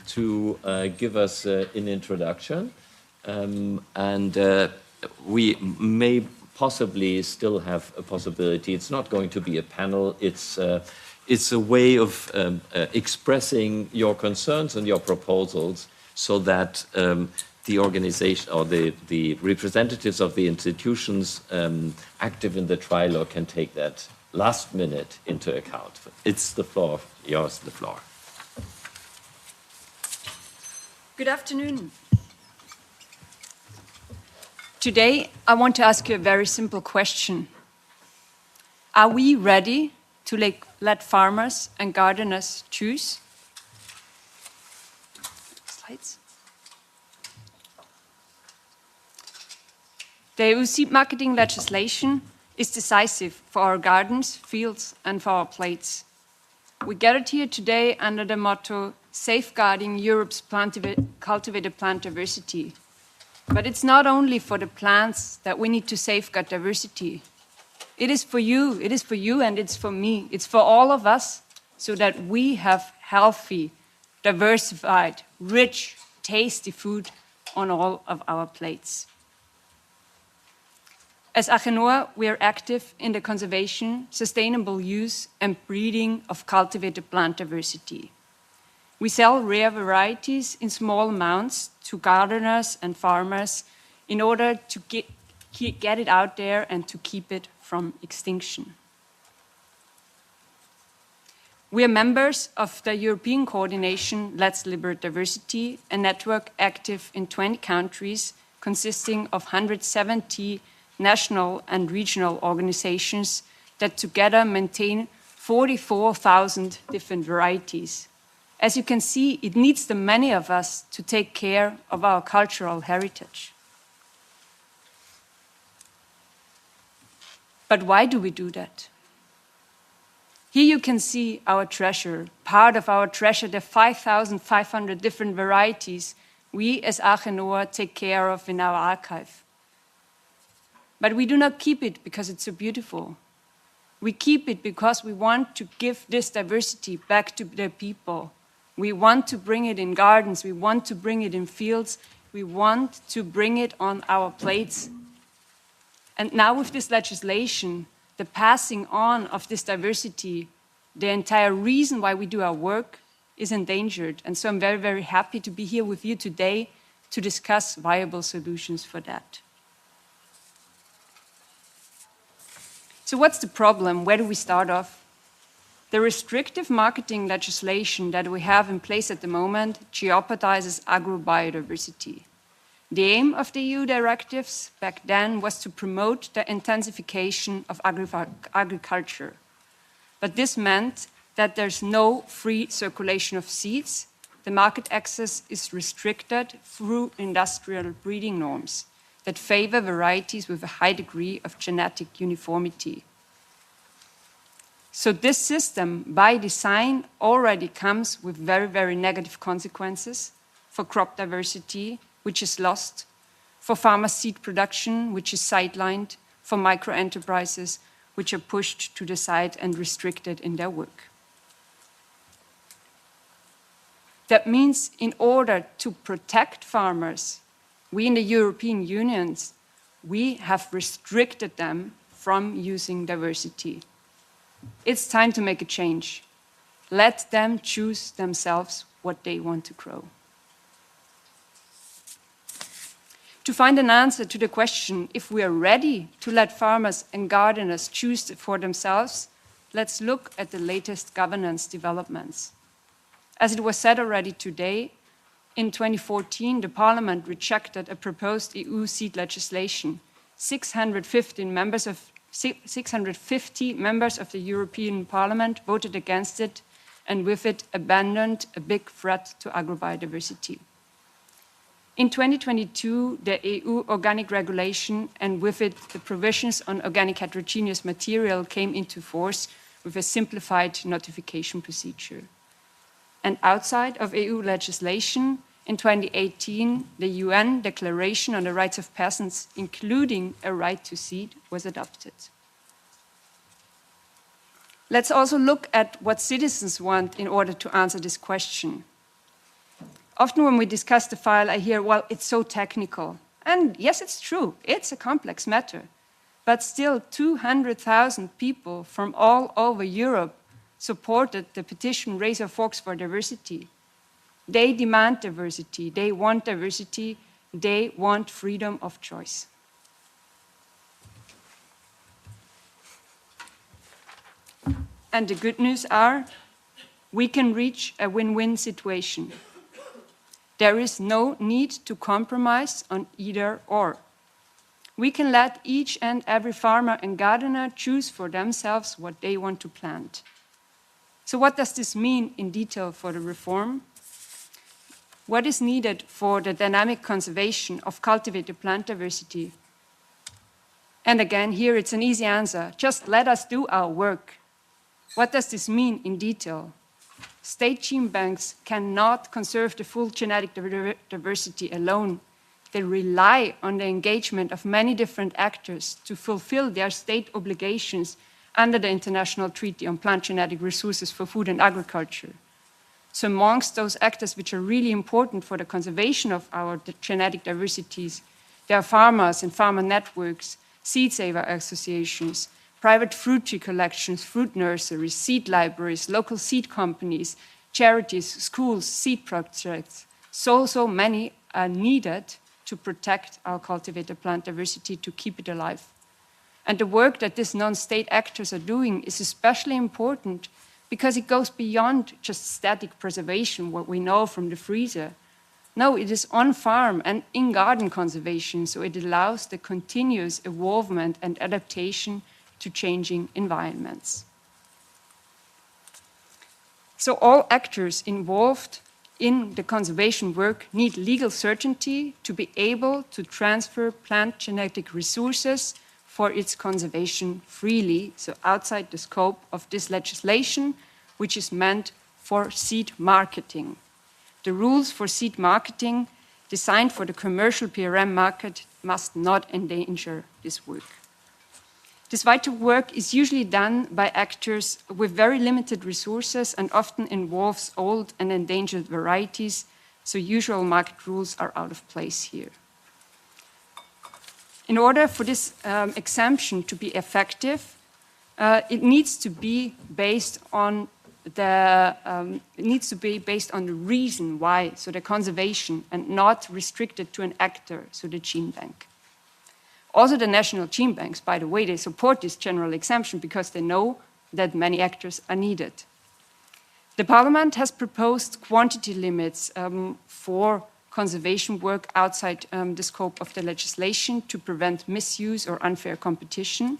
to give us an introduction. And we may possibly still have a possibility. It's not going to be a panel. It's a way of expressing your concerns and your proposals so that the organization or the representatives of the institutions active in the Trilog can take that last minute into account. It's the floor, yours, the floor. Good afternoon. Today, I want to ask you a very simple question. Are we ready to let farmers and gardeners choose? Slides. The EU seed marketing legislation is decisive for our gardens, fields, and for our plates. We gathered here today under the motto, safeguarding Europe's cultivated plant diversity. But it's not only for the plants that we need to safeguard diversity. It is for you, and it's for me. It's for all of us, so that we have healthy, diversified, rich, tasty food on all of our plates. As Achenoa, we are active in the conservation, sustainable use, and breeding of cultivated plant diversity. We sell rare varieties in small amounts to gardeners and farmers in order to get it out there and to keep it from extinction. We are members of the European coordination Let's Liberate Diversity, a network active in 20 countries consisting of 170 national and regional organizations that together maintain 44,000 different varieties. As you can see, it needs the many of us to take care of our cultural heritage. But why do we do that? Here you can see our treasure, part of our treasure, the 5,500 different varieties we as Achenoa take care of in our archive. But we do not keep it because it's so beautiful. We keep it because we want to give this diversity back to the people. We want to bring it in gardens, we want to bring it in fields, we want to bring it on our plates. And now with this legislation, the passing on of this diversity, the entire reason why we do our work is endangered. And so I'm very, very happy to be here with you today to discuss viable solutions for that. So what's the problem? Where do we start off? The restrictive marketing legislation that we have in place at the moment jeopardizes agrobiodiversity. The aim of the EU directives back then was to promote the intensification of agriculture. But this meant that there's no free circulation of seeds. The market access is restricted through industrial breeding norms that favor varieties with a high degree of genetic uniformity. So this system, by design, already comes with very, very negative consequences for crop diversity, which is lost, for farmer seed production, which is sidelined, for micro-enterprises, which are pushed to the side and restricted in their work. That means in order to protect farmers, we in the European Union, we have restricted them from using diversity. It's time to make a change. Let them choose themselves what they want to grow. To find an answer to the question if we are ready to let farmers and gardeners choose for themselves, let's look at the latest governance developments. As it was said already today, in 2014, the Parliament rejected a proposed EU seed legislation. 650 members of the European Parliament voted against it, and with it abandoned a big threat to agrobiodiversity. In 2022, the EU organic regulation and with it the provisions on organic heterogeneous material came into force with a simplified notification procedure. And outside of EU legislation, in 2018, the UN Declaration on the Rights of Peasants, including a right to seed, was adopted. Let's also look at what citizens want in order to answer this question. Often when we discuss the file, I hear, well, it's so technical. And yes, it's true, it's a complex matter. But still, 200,000 people from all over Europe supported the petition Raise Our Forks for Diversity. They demand diversity, they want diversity, they want freedom of choice. And the good news are, we can reach a win-win situation. There is no need to compromise on either or. We can let each and every farmer and gardener choose for themselves what they want to plant. So what does this mean in detail for the reform? What is needed for the dynamic conservation of cultivated plant diversity? And again, here it's an easy answer. Just let us do our work. What does this mean in detail? State gene banks cannot conserve the full genetic diversity alone. They rely on the engagement of many different actors to fulfill their state obligations under the International Treaty on Plant Genetic Resources for Food and Agriculture. So amongst those actors which are really important for the conservation of our genetic diversities, there are farmers and farmer networks, seed saver associations, private fruit tree collections, fruit nurseries, seed libraries, local seed companies, charities, schools, seed projects. So many are needed to protect our cultivated plant diversity, to keep it alive. And the work that these non-state actors are doing is especially important because it goes beyond just static preservation, what we know from the freezer. No, it is on-farm and in-garden conservation, so it allows the continuous evolvement and adaptation to changing environments. So all actors involved in the conservation work need legal certainty to be able to transfer plant genetic resources for its conservation freely, so outside the scope of this legislation, which is meant for seed marketing. The rules for seed marketing designed for the commercial PRM market must not endanger this work. This vital work is usually done by actors with very limited resources and often involves old and endangered varieties, so usual market rules are out of place here. In order for this exemption to be effective, it needs to be based on the reason why, so the conservation, and not restricted to an actor, so the gene bank. Also, the national gene banks, by the way, they support this general exemption because they know that many actors are needed. The Parliament has proposed quantity limits for conservation work outside the scope of the legislation to prevent misuse or unfair competition.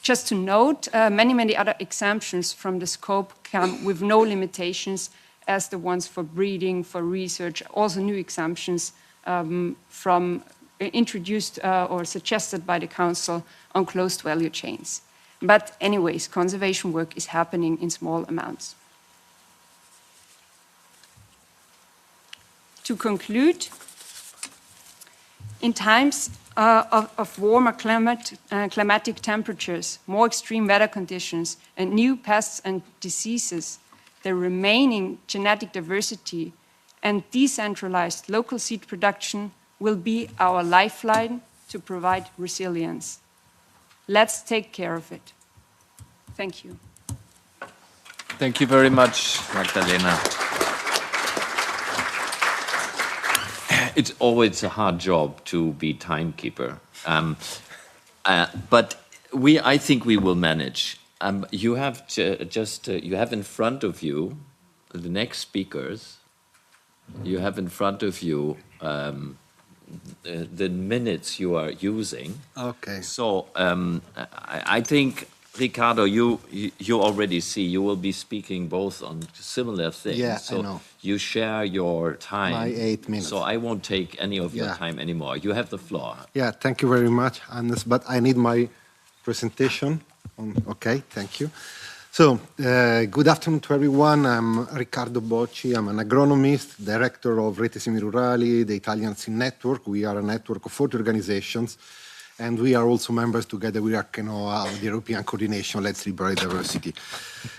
Just to note, many other exemptions from the scope come with no limitations as the ones for breeding, for research, also new exemptions introduced or suggested by the Council on closed value chains. But anyways, conservation work is happening in small amounts. To conclude, in times of warmer climatic temperatures, more extreme weather conditions, and new pests and diseases, the remaining genetic diversity and decentralized local seed production will be our lifeline to provide resilience. Let's take care of it. Thank you. Thank you very much, Magdalena. It's always a hard job to be timekeeper, but I think we will manage. You have you have in front of you the next speakers. You have in front of you the minutes you are using. Okay. So I think, Ricardo, you already see you will be speaking both on similar things. Yeah, so I know. You share your time. My 8 minutes. So I won't take any of your time anymore. You have the floor. Yeah, thank you very much, Hannes. But I need my presentation. Okay, thank you. So, good afternoon to everyone. I'm Riccardo Bocci. I'm an agronomist, director of Rete Semirurali, the Italian Seed Network. We are a network of 40 organizations, and we are also members together with Arcanoa of the European Coordination Let's Liberate Diversity.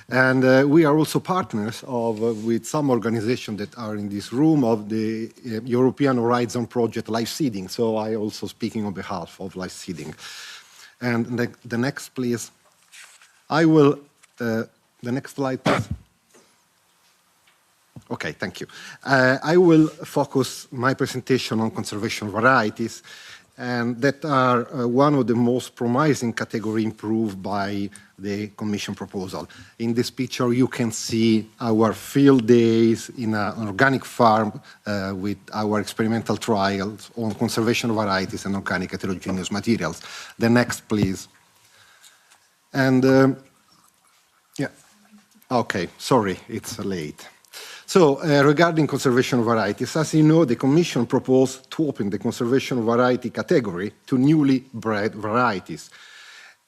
And we are also partners with some organizations that are in this room of the European Horizon Project Life Seeding. So I also speaking on behalf of Life Seeding. And the next, please. I will... the next slide, please. Okay, thank you. I will focus my presentation on conservation varieties, and that are one of the most promising category improved by the Commission proposal. In this picture, you can see our field days in an organic farm with our experimental trials on conservation of varieties and organic heterogeneous materials. The next, please. And yeah, okay, sorry, it's late. So, regarding conservation of varieties, as you know, the Commission proposed to open the conservation of variety category to newly bred varieties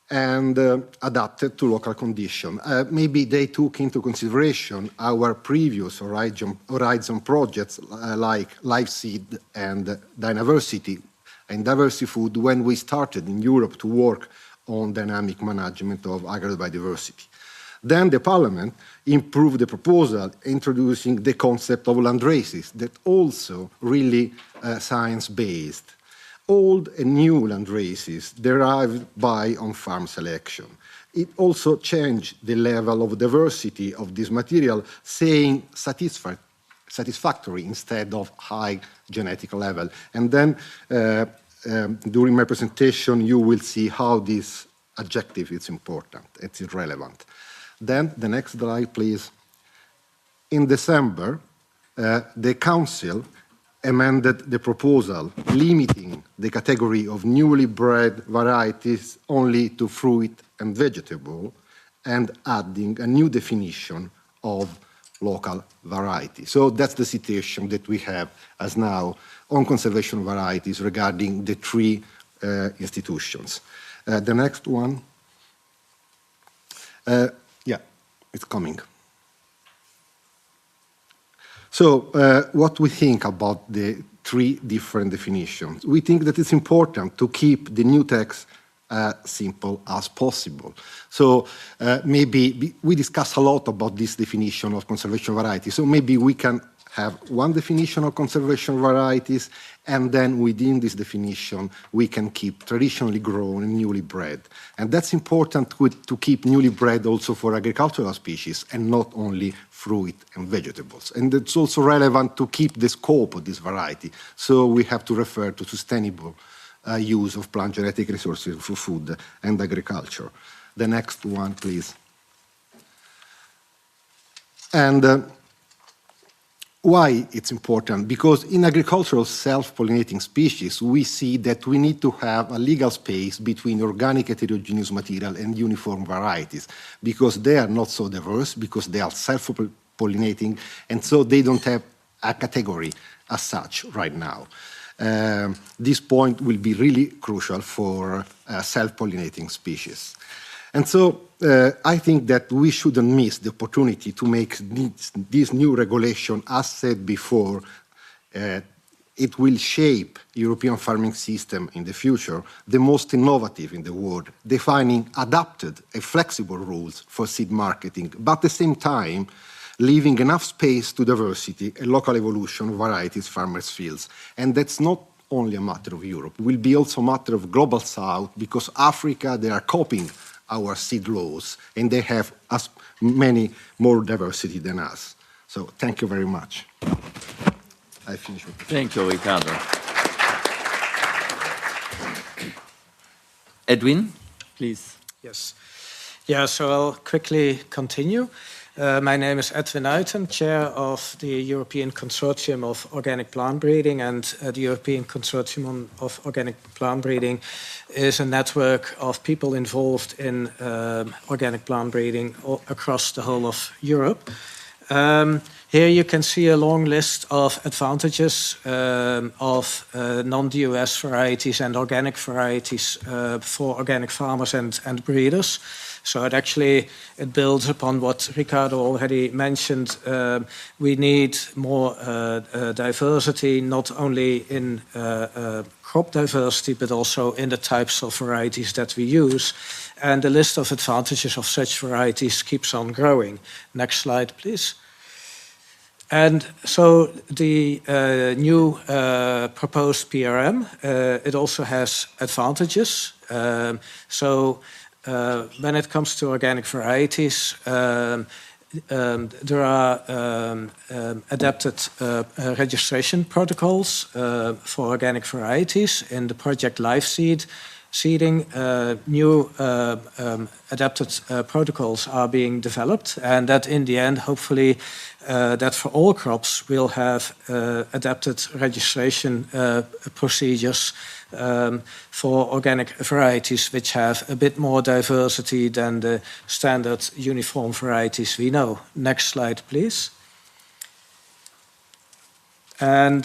and adapted to local conditions. Maybe they took into consideration our previous horizon projects like Live Seed and Diversity and Diversity Food when we started in Europe to work on dynamic management of agrobiodiversity. Then the Parliament improved the proposal, introducing the concept of land races that also really science-based. Old and new land races derived by on-farm selection. It also changed the level of diversity of this material, saying satisfactory instead of high genetic level. And then during my presentation, you will see how this adjective is important, it's relevant. Then, the next slide, please. In December, the Council amended the proposal, limiting the category of newly bred varieties only to fruit and vegetable, and adding a new definition of local variety. So that's the situation that we have as now on conservation varieties regarding the three institutions. The next one. Yeah, it's coming. So what we think about the three different definitions? We think that it's important to keep the new text simple as possible. So maybe we discuss a lot about this definition of conservation variety. So maybe we can have one definition of conservation varieties, and then within this definition, we can keep traditionally grown and newly bred. And that's important to keep newly bred also for agricultural species and not only fruit and vegetables. And it's also relevant to keep the scope of this variety. So we have to refer to sustainable use of plant genetic resources for food and agriculture. The next one, please. And why it's important? Because in agricultural self-pollinating species, we see that we need to have a legal space between organic heterogeneous material and uniform varieties, because they are not so diverse, because they are self-pollinating, and so they don't have a category as such right now. This point will be really crucial for self-pollinating species. And so I think that we shouldn't miss the opportunity to make this new regulation, as said before, it will shape European farming system in the future, the most innovative in the world, defining adapted and flexible rules for seed marketing, but at the same time, leaving enough space to diversity and local evolution of varieties farmers' fields. And that's not only a matter of Europe, it will be also a matter of Global South, because Africa, they are copying our seed laws, and they have as many more diversity than us. So thank you very much. I finish with Thank you, Riccardo. Edwin, please. Yes. Yeah, so I'll quickly continue. My name is Edwin Uyten, Chair of the European Consortium of Organic Plant Breeding, and the European Consortium of Organic Plant Breeding is a network of people involved in organic plant breeding across the whole of Europe. Here you can see a long list of advantages of non-DOS varieties and organic varieties for organic farmers and breeders. So it builds upon what Riccardo already mentioned. We need more diversity, not only in crop diversity, but also in the types of varieties that we use. And the list of advantages of such varieties keeps on growing. Next slide, please. And so the new proposed PRM, it also has advantages. When it comes to organic varieties, there are adapted registration protocols for organic varieties. In the project seeding, new adapted protocols are being developed, and that in the end, hopefully, that for all crops we'll have adapted registration procedures for organic varieties which have a bit more diversity than the standard uniform varieties we know. Next slide, please. And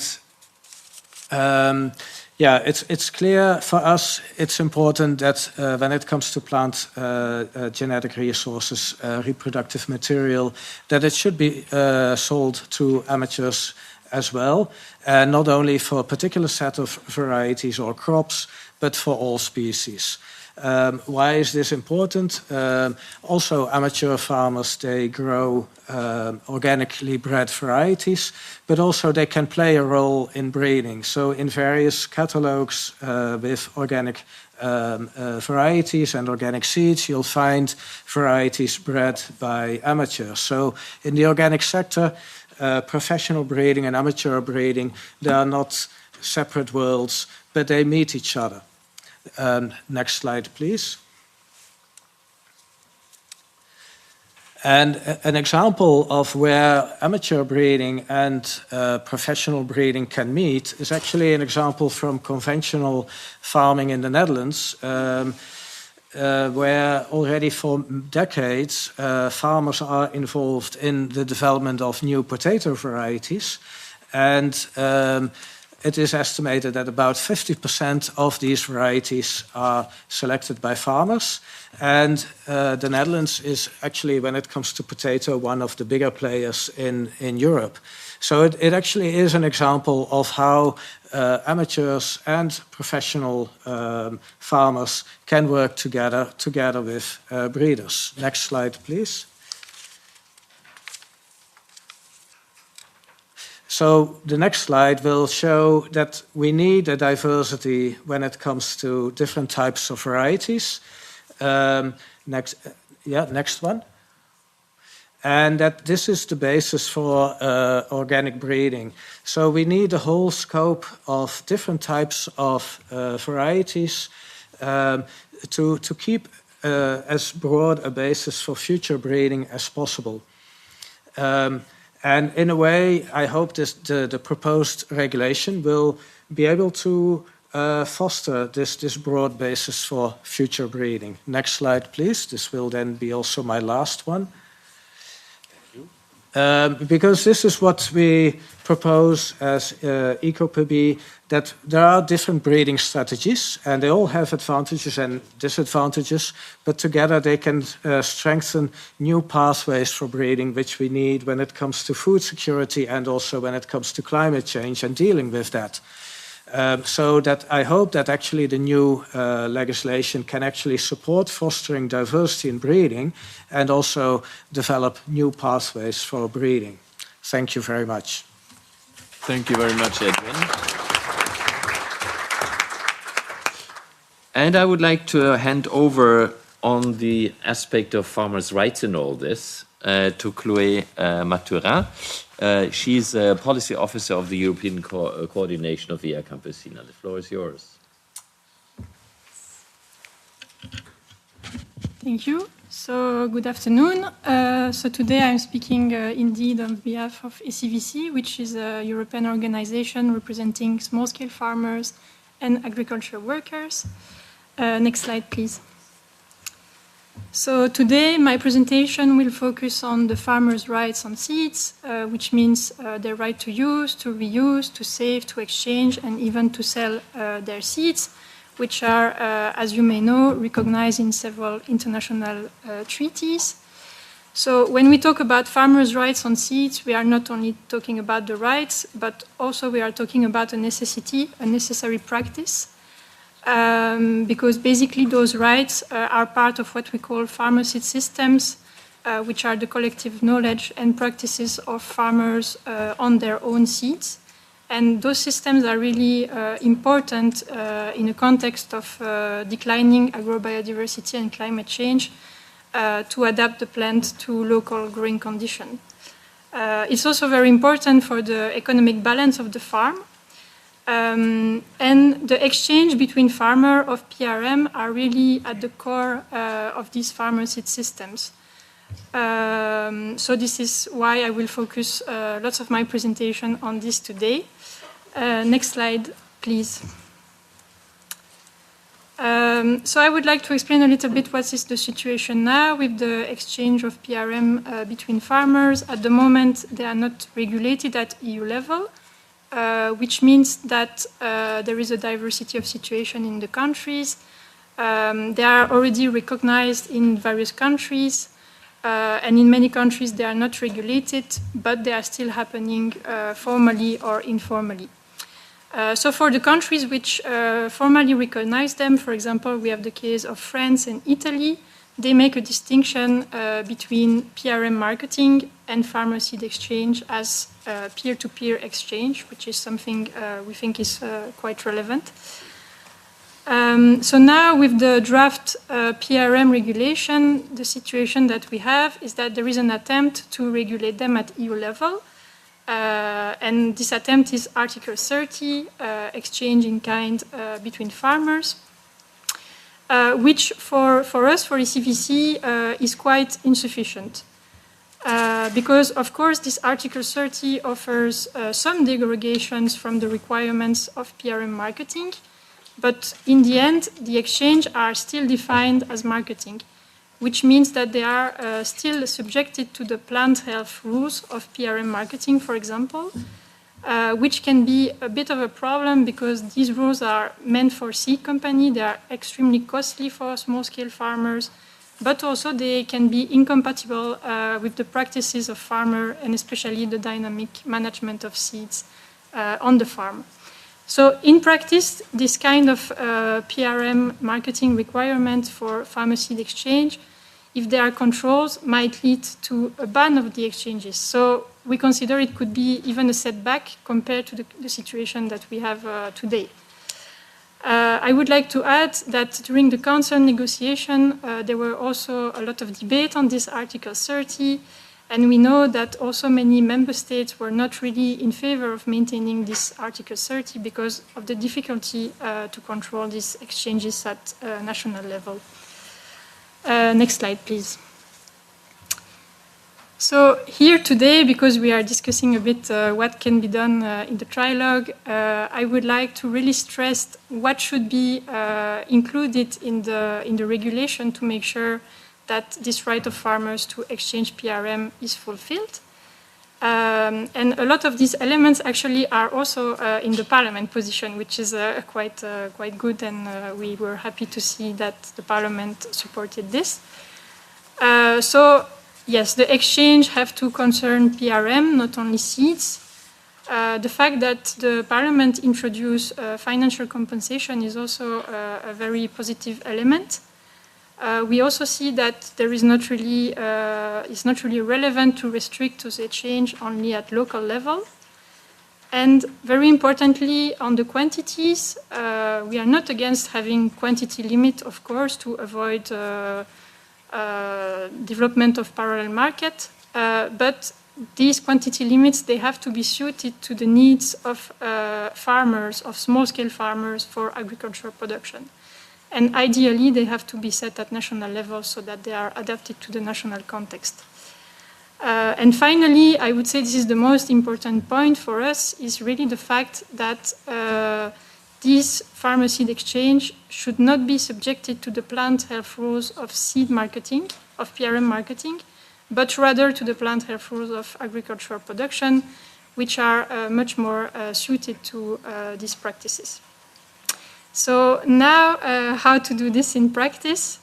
yeah, it's clear for us, it's important that when it comes to plant genetic resources, reproductive material, that it should be sold to amateurs as well, not only for a particular set of varieties or crops, but for all species. Why is this important? Also, amateur farmers, they grow organically bred varieties, but also they can play a role in breeding. So in various catalogs with organic varieties and organic seeds, you'll find varieties bred by amateurs. So in the organic sector, professional breeding and amateur breeding, they are not separate worlds, but they meet each other. Next slide, please. And an example of where amateur breeding and professional breeding can meet is actually an example from conventional farming in the Netherlands, where already for decades farmers are involved in the development of new potato varieties. And it is estimated that about 50% of these varieties are selected by farmers. And the Netherlands is actually, when it comes to potato, one of the bigger players in Europe. So it actually is an example of how amateurs and professional farmers can work together with breeders. Next slide, please. So the next slide will show that we need a diversity when it comes to different types of varieties. Next one. And that this is the basis for organic breeding. So we need a whole scope of different types of varieties to keep as broad a basis for future breeding as possible. And in a way, I hope the proposed regulation will be able to foster this broad basis for future breeding. Next slide, please. This will then be also my last one. Because this is what we propose as EcoPB, that there are different breeding strategies, and they all have advantages and disadvantages, but together they can strengthen new pathways for breeding, which we need when it comes to food security and also when it comes to climate change and dealing with that. So that I hope that actually the new legislation can actually support fostering diversity in breeding and also develop new pathways for breeding. Thank you very much. Thank you very much, Edwin. And I would like to hand over on the aspect of farmers' rights in all this to Chloé Mathurin. She's a policy officer of the European coordination of Via Campesina. The floor is yours. Thank you. So good afternoon. So today I'm speaking indeed on behalf of ECVC, which is a European organization representing small-scale farmers and agriculture workers. Next slide, please. So today my presentation will focus on the farmers' rights on seeds, which means their right to use, to reuse, to save, to exchange, and even to sell their seeds, which are, as you may know, recognized in several international treaties. So when we talk about farmers' rights on seeds, we are not only talking about the rights, but also we are talking about a necessity, a necessary practice. Because basically those rights are part of what we call farmer seed systems, which are the collective knowledge and practices of farmers on their own seeds. And those systems are really important in a context of declining agrobiodiversity and climate change, to adapt the plant to local growing conditions. It's also very important for the economic balance of the farm. And the exchange between farmers of PRM are really at the core of these farmer seed systems. So this is why I will focus lots of my presentation on this today. Next slide, please. So I would like to explain a little bit what is the situation now with the exchange of PRM between farmers. At the moment, they are not regulated at EU level, which means that there is a diversity of situation in the countries. They are already recognized in various countries, and in many countries they are not regulated, but they are still happening formally or informally. So for the countries which formally recognize them, for example, we have the case of France and Italy. They make a distinction between PRM marketing and farmer seed exchange as peer-to-peer exchange, which is something we think is quite relevant. So now with the draft PRM regulation, the situation that we have is that there is an attempt to regulate them at EU level. And this attempt is Article 30, exchange in kind between farmers, which for us, for ECVC, is quite insufficient. Because, of course, this Article 30 offers some derogations from the requirements of PRM marketing, but in the end, the exchange are still defined as marketing, which means that they are still subjected to the plant health rules of PRM marketing, for example, which can be a bit of a problem because these rules are meant for seed companies. They are extremely costly for small-scale farmers, but also they can be incompatible with the practices of farmers and especially the dynamic management of seeds on the farm. So in practice, this kind of PRM marketing requirement for farmer seed exchange, if there are controls, might lead to a ban of the exchanges. So we consider it could be even a setback compared to the situation that we have today. I would like to add that during the Council negotiation, there were also a lot of debate on this Article 30, and we know that also many member states were not really in favor of maintaining this Article 30 because of the difficulty to control these exchanges at national level. Next slide, please. So here today, because we are discussing a bit what can be done in the trilogue, I would like to really stress what should be included in the regulation to make sure that this right of farmers to exchange PRM is fulfilled. And a lot of these elements actually are also in the Parliament position, which is quite good, and we were happy to see that the Parliament supported this. So, yes, the exchange have to concern PRM, not only seeds. The fact that the Parliament introduced financial compensation is also a very positive element. We also see that there is not really, it's not really relevant to restrict the exchange only at local level. And very importantly, on the quantities, we are not against having quantity limit, of course, to avoid development of parallel market. But these quantity limits, they have to be suited to the needs of farmers, of small-scale farmers for agricultural production. And ideally, they have to be set at national level so that they are adapted to the national context. And finally, I would say this is the most important point for us, is really the fact that this farmer seed exchange should not be subjected to the plant health rules of seed marketing, of PRM marketing, but rather to the plant health rules of agricultural production, which are much more suited to these practices. So now, how to do this in practice?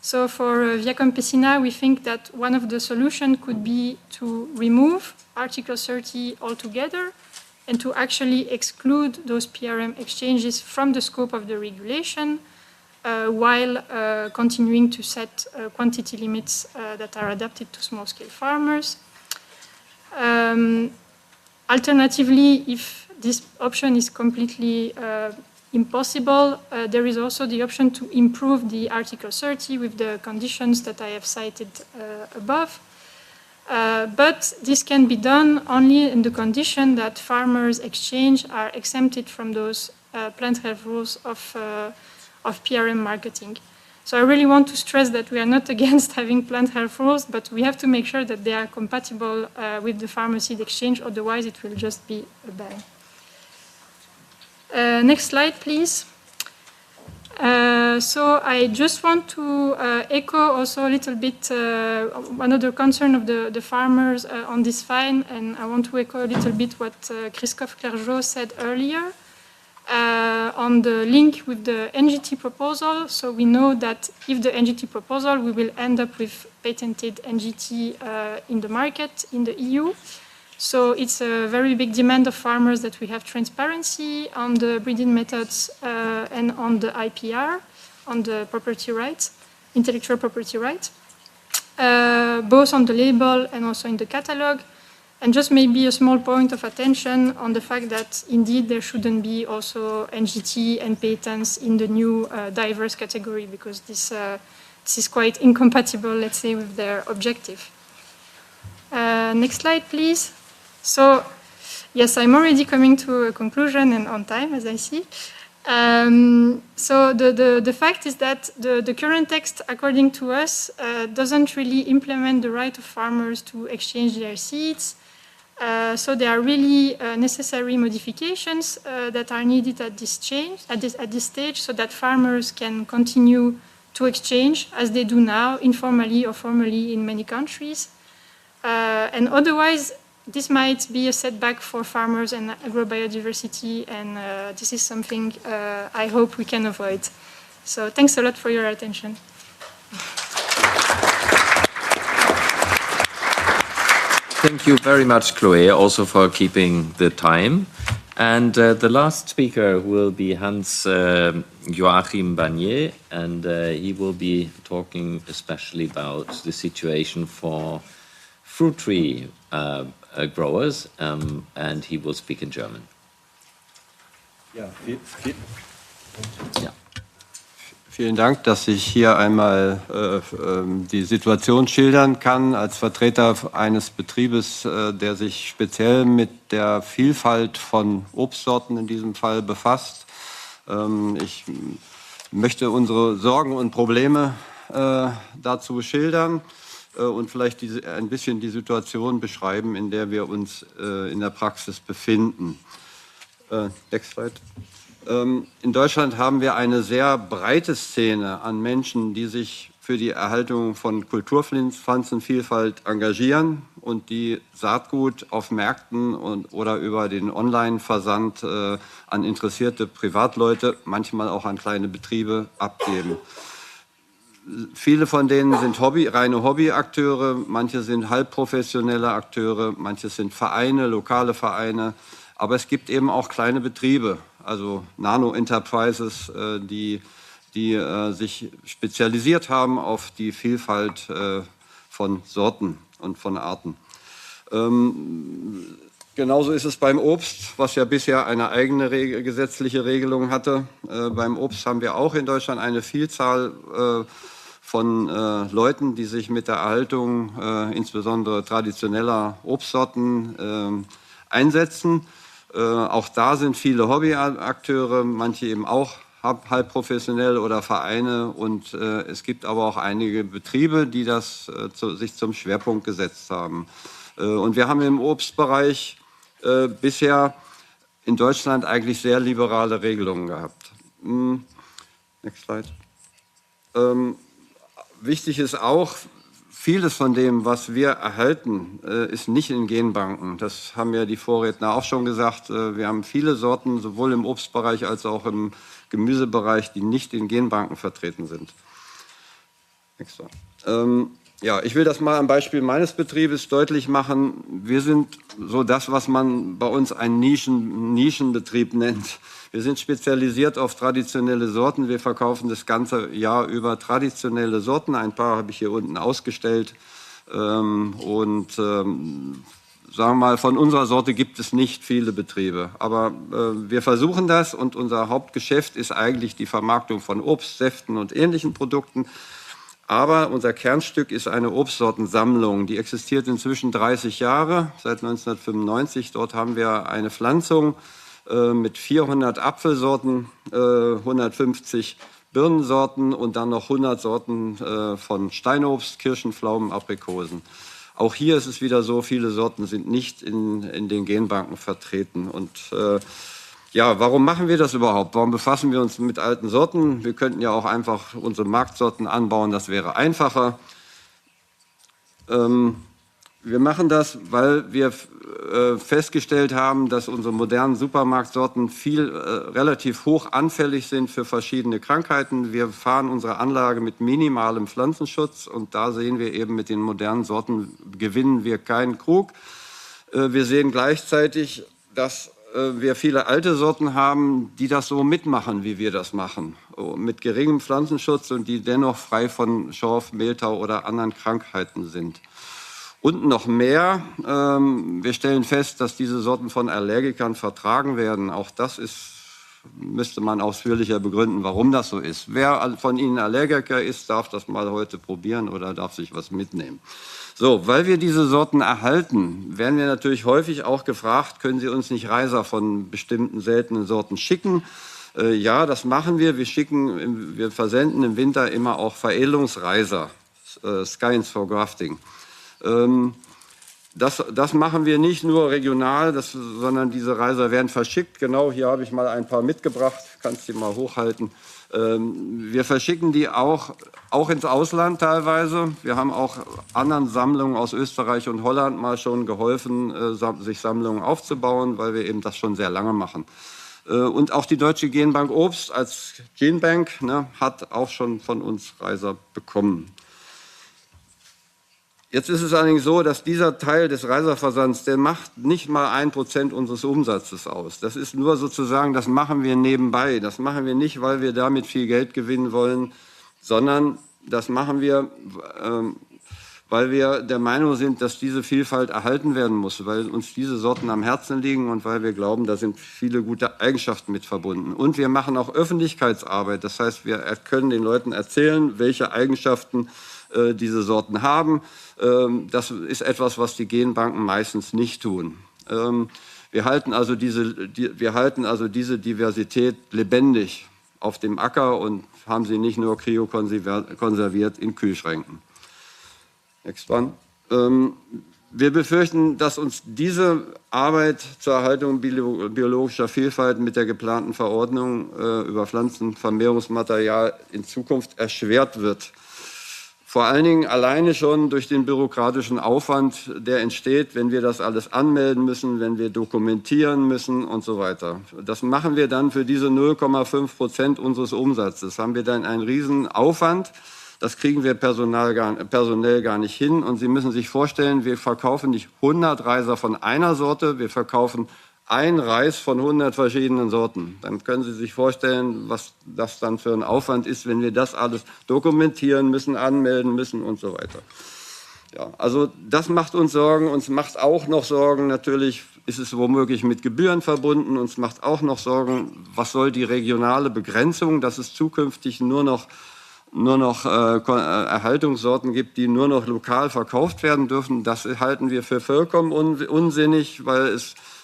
So for Via Campesina, we think that one of the solutions could be to remove Article 30 altogether and to actually exclude those PRM exchanges from the scope of the regulation while continuing to set quantity limits that are adapted to small-scale farmers. Alternatively, if this option is completely impossible, there is also the option to improve the Article 30 with the conditions that I have cited above. But this can be done only in the condition that farmers' exchange are exempted from those plant health rules of PRM marketing. So I really want to stress that we are not against having plant health rules, but we have to make sure that they are compatible with the farmer seed exchange, otherwise it will just be a ban. Next slide, please. So I just want to echo also a little bit another concern of the farmers on this file, and I want to echo a little bit what Christophe Clergeau said earlier on the link with the NGT proposal. So we know that if the NGT proposal, we will end up with patented NGT in the market in the EU. So it's a very big demand of farmers that we have transparency on the breeding methods and on the IPR, on the property rights, intellectual property rights, both on the label and also in the catalog. And just maybe a small point of attention on the fact that indeed there shouldn't be also NGT and patents in the new diverse category, because this is quite incompatible, let's say, with their objective. Next slide, please. So, yes, I'm already coming to a conclusion and on time, as I see. So the fact is that the current text, according to us, doesn't really implement the right of farmers to exchange their seeds. So there are really necessary modifications that are needed at this stage, so that farmers can continue to exchange as they do now, informally or formally in many countries. And otherwise, this might be a setback for farmers and agrobiodiversity, and this is something I hope we can avoid. So thanks a lot for your attention. Thank you very much, Chloe, also for keeping the time. And the last speaker will be Hans Joachim Bagnier, and he will be talking especially about the situation for fruit tree growers, and he will speak in German. Ja, vielen Dank, dass ich hier einmal die Situation schildern kann als Vertreter eines Betriebes, der sich speziell mit der Vielfalt von Obstsorten in diesem Fall befasst. Ich möchte unsere Sorgen und Probleme dazu schildern und vielleicht ein bisschen die Situation beschreiben, in der wir uns in der Praxis befinden. Next slide. In Deutschland haben wir eine sehr breite Szene an Menschen, die sich für die Erhaltung von Kulturpflanzenvielfalt engagieren und die Saatgut auf Märkten oder über den Online-Versand an interessierte Privatleute, manchmal auch an kleine Betriebe, abgeben. Viele von denen sind reine Hobbyakteure, manche sind halbprofessionelle Akteure, manche sind Vereine, lokale Vereine, aber es gibt eben auch kleine Betriebe, also Nano-Enterprises, die sich spezialisiert haben auf die Vielfalt von Sorten und von Arten. Genauso ist es beim Obst, was ja bisher eine eigene gesetzliche Regelung hatte. Beim Obst haben wir auch in Deutschland eine Vielzahl von Leuten, die sich mit der Erhaltung insbesondere traditioneller Obstsorten einsetzen. Auch da sind viele Hobbyakteure, manche eben auch halb professionell oder Vereine, und es gibt aber auch einige Betriebe, die das sich zum Schwerpunkt gesetzt haben. Und wir haben im Obstbereich bisher in Deutschland eigentlich sehr liberale Regelungen gehabt. Next slide. Wichtig ist auch, vieles von dem, was wir erhalten, ist nicht in Genbanken. Das haben ja die Vorredner auch schon gesagt. Wir haben viele Sorten, sowohl im Obstbereich als auch im Gemüsebereich, die nicht in Genbanken vertreten sind. Ja, ich will das mal am Beispiel meines Betriebes deutlich machen. Wir sind so das, was man bei uns einen Nischenbetrieb nennt. Wir sind spezialisiert auf traditionelle Sorten. Wir verkaufen das ganze Jahr über traditionelle Sorten. Ein paar habe ich hier unten ausgestellt. Und sagen wir mal, von unserer Sorte gibt es nicht viele Betriebe. Aber wir versuchen das und unser Hauptgeschäft ist eigentlich die Vermarktung von Obst, Säften und ähnlichen Produkten. Aber unser Kernstück ist eine Obstsortensammlung. Die existiert inzwischen 30 Jahre, seit 1995. Dort haben wir eine Pflanzung mit 400 Apfelsorten, 150 Birnensorten und dann noch 100 Sorten von Steinobst, Kirschen, Pflaumen, Aprikosen. Auch hier ist es wieder so, viele Sorten sind nicht in den Genbanken vertreten. Und ja, warum machen wir das überhaupt? Warum befassen wir uns mit alten Sorten? Wir könnten ja auch einfach unsere Marktsorten anbauen, das wäre einfacher. Wir machen das, weil wir festgestellt haben, dass unsere modernen Supermarktsorten relativ hoch anfällig sind für verschiedene Krankheiten. Wir fahren unsere Anlage mit minimalem Pflanzenschutz und da sehen wir eben, mit den modernen Sorten gewinnen wir keinen Krug. Wir sehen gleichzeitig, dass wir viele alte Sorten haben, die das so mitmachen, wie wir das machen, mit geringem Pflanzenschutz und die dennoch frei von Schorf, Mehltau oder anderen Krankheiten sind. Und noch mehr, wir stellen fest, dass diese Sorten von Allergikern vertragen werden. Auch das müsste man ausführlicher begründen, warum das so ist. Wer von Ihnen Allergiker ist, darf das mal heute probieren oder darf sich was mitnehmen. So, weil wir diese Sorten erhalten, werden wir natürlich häufig auch gefragt, können Sie uns nicht Reiser von bestimmten seltenen Sorten schicken? Ja, das machen wir. Wir versenden im Winter immer auch Veredelungsreiser, Skeins for Grafting. Das machen wir nicht nur regional, sondern diese Reiser werden verschickt. Genau, hier habe ich mal ein paar mitgebracht, kannst du mal hochhalten. Wir verschicken die auch ins Ausland teilweise. Wir haben auch anderen Sammlungen aus Österreich und Holland mal schon geholfen, sich Sammlungen aufzubauen, weil wir eben das schon sehr lange machen. Und auch die Deutsche Genbank Obst als Genbank hat auch schon von uns Reiser bekommen. Jetzt ist es allerdings so, dass dieser Teil des Reiserversands, der macht nicht mal 1% unseres Umsatzes aus. Das ist nur sozusagen, das machen wir nebenbei. Das machen wir nicht, weil wir damit viel Geld gewinnen wollen, sondern das machen wir, weil wir der Meinung sind, dass diese Vielfalt erhalten werden muss, weil uns diese Sorten am Herzen liegen und weil wir glauben, da sind viele gute Eigenschaften mit verbunden. Und wir machen auch Öffentlichkeitsarbeit. Das heißt, wir können den Leuten erzählen, welche Eigenschaften diese Sorten haben. Das ist etwas, was die Genbanken meistens nicht tun. Wir halten also diese Diversität lebendig auf dem Acker und haben sie nicht nur kryokonserviert in Kühlschränken. Next one. Wir befürchten, dass uns diese Arbeit zur Erhaltung biologischer Vielfalt mit der geplanten Verordnung über Pflanzenvermehrungsmaterial in Zukunft erschwert wird. Vor allen Dingen alleine schon durch den bürokratischen Aufwand, der entsteht, wenn wir das alles anmelden müssen, wenn wir dokumentieren müssen und so weiter. Das machen wir dann für diese 0,5% unseres Umsatzes. Haben wir dann einen riesen Aufwand. Das kriegen wir personell gar nicht hin. Und Sie müssen sich vorstellen, wir verkaufen nicht 100 Reiser von einer Sorte, wir verkaufen ein Reis von 100 verschiedenen Sorten. Dann können Sie sich vorstellen, was das dann für ein Aufwand ist, wenn wir das alles dokumentieren müssen, anmelden müssen und so weiter. Ja, also das macht uns Sorgen. Uns macht auch noch Sorgen, natürlich ist es womöglich mit Gebühren verbunden. Uns macht auch noch Sorgen, was soll die regionale Begrenzung, dass es zukünftig nur noch Erhaltungssorten gibt, die nur noch lokal verkauft werden dürfen. Das halten wir für vollkommen unsinnig, weil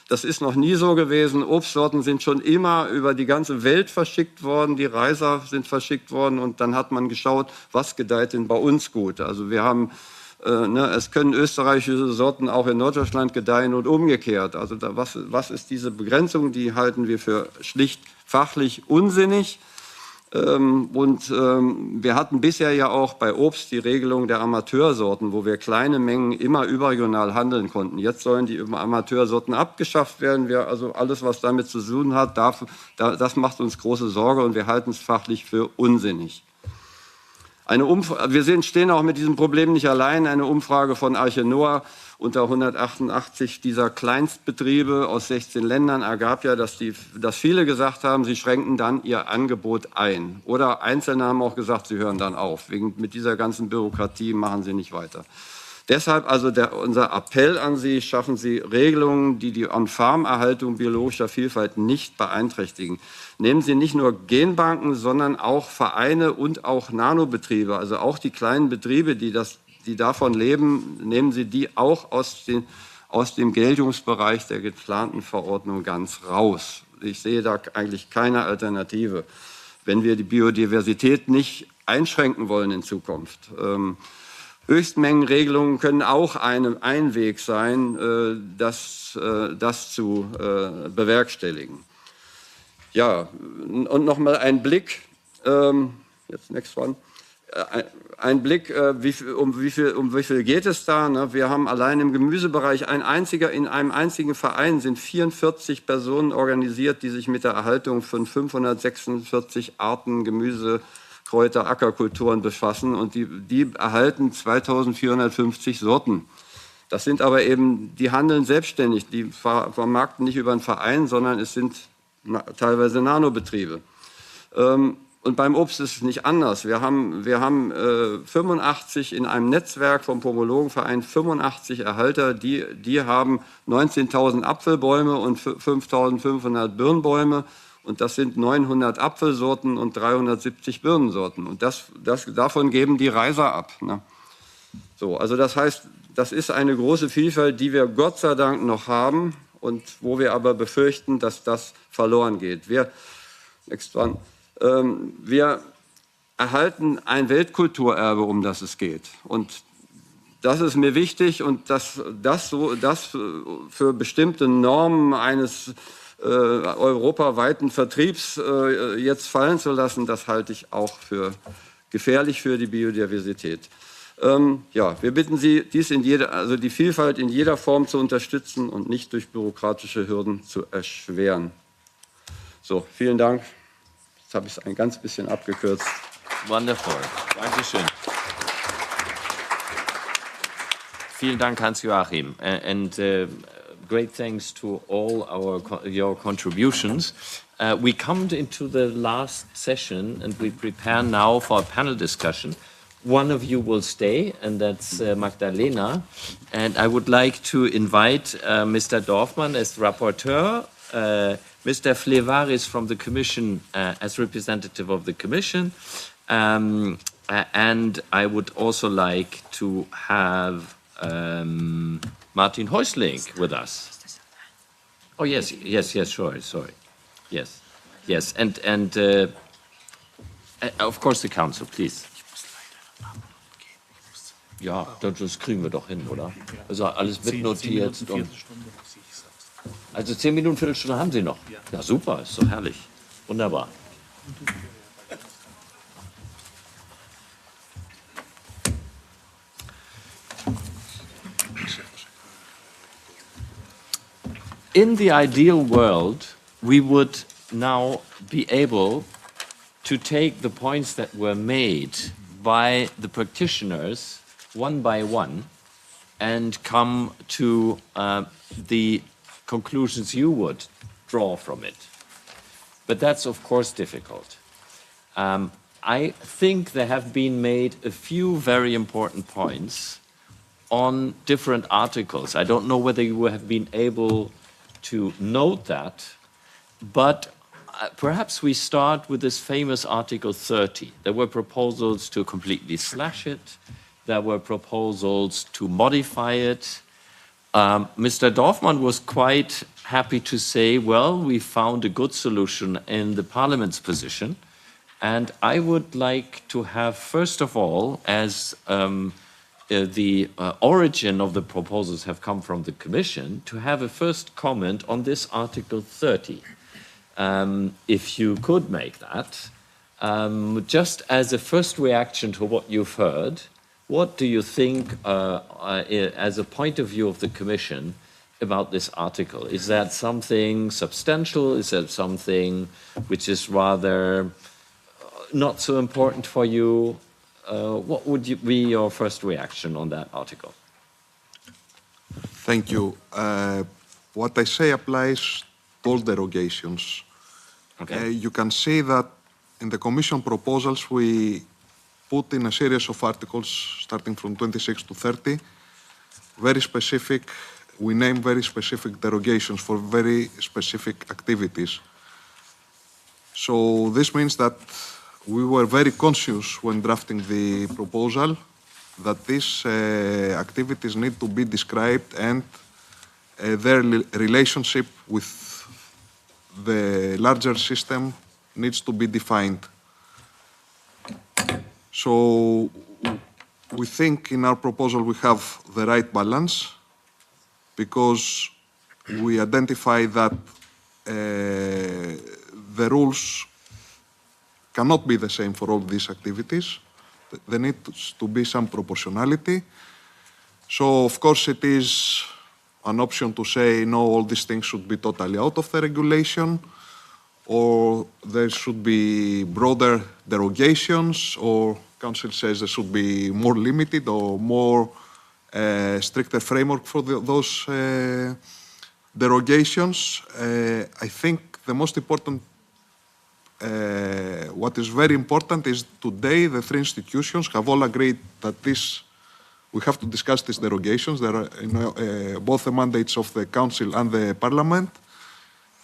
das ist noch nie so gewesen. Obstsorten sind schon immer über die ganze Welt verschickt worden. Die Reiser sind verschickt worden. Und dann hat man geschaut, was gedeiht denn bei uns gut. Also wir haben, es können österreichische Sorten auch in Norddeutschland gedeihen und umgekehrt. Also was ist diese Begrenzung? Die halten wir für schlicht fachlich unsinnig. Wir hatten bisher ja auch bei Obst die Regelung der Amateursorten, wo wir kleine Mengen immer überregional handeln konnten. Jetzt sollen die Amateursorten abgeschafft werden. Also alles, was damit zu tun hat, das macht uns große Sorge und wir halten es fachlich für unsinnig. Wir stehen auch mit diesem Problem nicht allein. Eine Umfrage von Arche Noah unter 188 dieser Kleinstbetriebe aus 16 Ländern ergab ja, dass viele gesagt haben, sie schränken dann ihr Angebot ein. Oder Einzelne haben auch gesagt, sie hören dann auf. Mit dieser ganzen Bürokratie machen sie nicht weiter. Deshalb also unser Appell an Sie, schaffen Sie Regelungen, die die On-Farm-Erhaltung biologischer Vielfalt nicht beeinträchtigen. Nehmen Sie nicht nur Genbanken, sondern auch Vereine und auch Nanobetriebe, also auch die kleinen Betriebe, die davon leben, nehmen Sie die auch aus dem Geltungsbereich der geplanten Verordnung ganz raus. Ich sehe da eigentlich keine Alternative, wenn wir die Biodiversität nicht einschränken wollen in Zukunft. Höchstmengenregelungen können auch ein Weg sein, das zu bewerkstelligen. Ja, und nochmal ein Blick, jetzt next one. Ein Blick, um wie viel geht es da? Ne? Wir haben allein im Gemüsebereich in einem einzigen Verein sind 44 Personen organisiert, die sich mit der Erhaltung von 546 Arten Gemüse, Kräuter, Ackerkulturen befassen, und die erhalten 2450 Sorten. Das sind aber eben, die handeln selbstständig, die vermarkten nicht über einen Verein, sondern es sind teilweise Nanobetriebe. Und beim Obst ist es nicht anders. Wir haben 85 in einem Netzwerk vom Pomologenverein, 85 Erhalter, die haben 19.000 Apfelbäume und 5.500 Birnbäume. Und das sind 900 Apfelsorten und 370 Birnensorten. Und davon geben die Reiser ab. Ne? So, also das heißt, das ist eine große Vielfalt, die wir Gott sei Dank noch haben und wo wir aber befürchten, dass das verloren geht. Wir erhalten ein Weltkulturerbe, um das es geht. Und das ist mir wichtig, und das für bestimmte Normen eines europaweiten Vertriebs jetzt fallen zu lassen, das halte ich auch für gefährlich für die Biodiversität. Ja, wir bitten Sie, die Vielfalt in jeder Form zu unterstützen und nicht durch bürokratische Hürden zu erschweren. So, vielen Dank. Jetzt habe ich es ein ganz bisschen abgekürzt. Wonderful. Dankeschön. Vielen Dank, Hans-Joachim. And great thanks to all your contributions. We come into the last session and we prepare now for a panel discussion. One of you will stay, and that's Magdalena. And I would like to invite Mr. Dorfmann as rapporteur, Mr. Flevaris from the Commission as representative of the Commission. And I would also like to have Martin Häusling with us. Oh, yes, sure, sorry. Yes, and of course the Council, please. Ja, das kriegen wir doch hin, oder? Also alles mitnotiert. Also 10 Minuten, Viertelstunde haben Sie noch. Ja, super, ist so herrlich. Wunderbar. In the ideal world, we would now be able to take the points that were made by the practitioners one by one and come to the conclusions you would draw from it. But that's, of course, difficult. I think there have been made a few very important points on different articles. I don't know whether you have been able to note that, but perhaps we start with this famous Article 30. There were proposals to completely slash it. There were proposals to modify it. Mr. Dorfmann was quite happy to say, well, we found a good solution in the Parliament's position. And I would like to have, first of all, as the origin of the proposals have come from the Commission, to have a first comment on this Article 30. If you could make that, just as a first reaction to what you've heard, what do you think, as a point of view of the Commission, about this article? Is that something substantial? Is that something which is rather not so important for you? What would be your first reaction on that article? Thank you. What I say applies to all derogations. Okay. You can see that in the Commission proposals we put in a series of articles starting from 26 to 30 very specific, we name very specific derogations for very specific activities. So this means that we were very conscious when drafting the proposal that these activities need to be described and their relationship with the larger system needs to be defined. So we think in our proposal we have the right balance because we identify that the rules cannot be the same for all these activities. There needs to be some proportionality. So, of course, it is an option to say, no, all these things should be totally out of the regulation, or there should be broader derogations, or Council says there should be more limited or more stricter framework for those derogations. I think the most important what is very important is today the three institutions have all agreed that we have to discuss these derogations. There are both the mandates of the Council and the Parliament.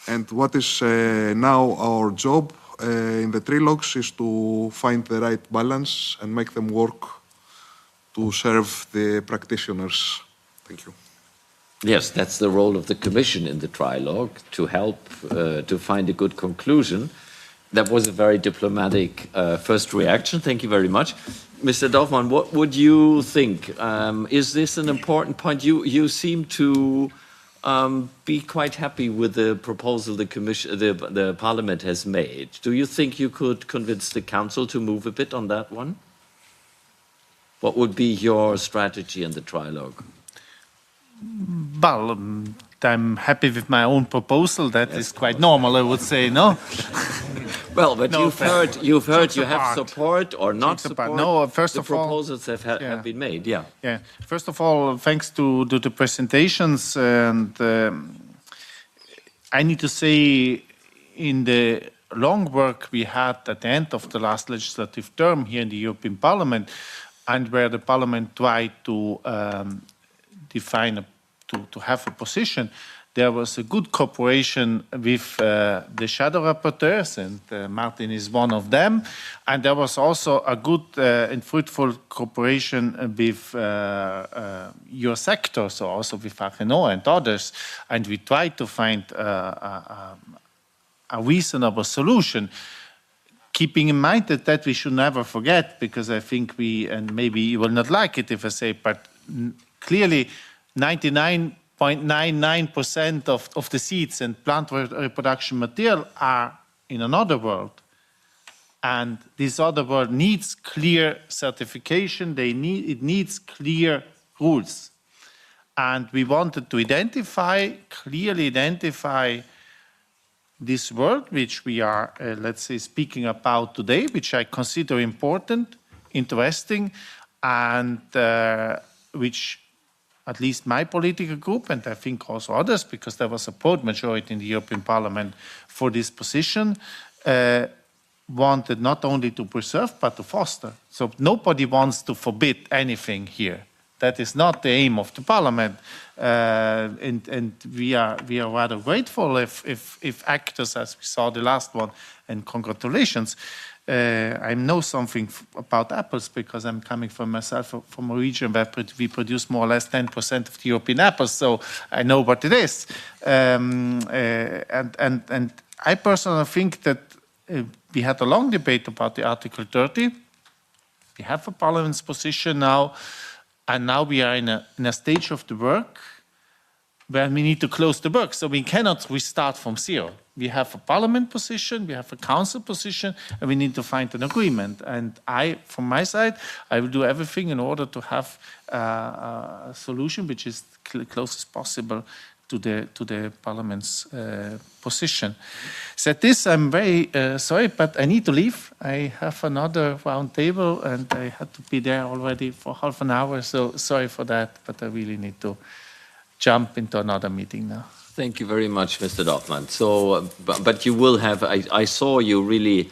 And what is now our job in the trilogues is to find the right balance and make them work to serve the practitioners. Thank you. Yes, that's the role of the Commission in the trilogue, to help to find a good conclusion. That was a very diplomatic first reaction. Thank you very much. Mr. Dorfmann, what would you think? Is this an important point? You seem to be quite happy with the proposal the Parliament has made. Do you think you could convince the Council to move a bit on that one? What would be your strategy in the trilogue? Well, I'm happy with my own proposal. That is quite normal, I would say, no? Well, but No, you've heard you have support or not support. No, first the of all, proposals have been made, yeah. Yeah. First of all, thanks to the presentations, and I need to say, in the long work we had at the end of the last legislative term here in the European Parliament, and where the Parliament tried to define to have a position, there was a good cooperation with the shadow rapporteurs, and Martin is one of them. And there was also a good and fruitful cooperation with your sector, so also with Renault and others. And we tried to find a reasonable solution, keeping in mind that we should never forget, because I think and maybe you will not like it if I say, but clearly 99.99% of the seeds and plant reproduction material are in another world. And this other world needs clear certification, it needs clear rules. And we wanted to clearly identify this world, which we are, let's say, speaking about today, which I consider important, interesting, and which at least my political group, and I think also others, because there was a broad majority in the European Parliament for this position, wanted not only to preserve, but to foster. So nobody wants to forbid anything here. That is not the aim of the Parliament. And we are rather grateful if actors, as we saw the last one, and congratulations, I know something about apples because I'm coming from myself from a region where we produce more or less 10% of the European apples, so I know what it is. And I personally think that we had a long debate about the Article 30. We have a Parliament's position now, and now we are in a stage of the work where we need to close the book. So we cannot restart from zero. We have a Parliament position, we have a Council position, and we need to find an agreement. And from my side, I will do everything in order to have a solution which is close as possible to the Parliament's position. So this, I'm very sorry, but I need to leave. I have another round table, and I had to be there already for half an hour. So sorry for that, but I really need to jump into another meeting now. Thank you very much, Mr. Dorfmann. So, but you will have, I saw you really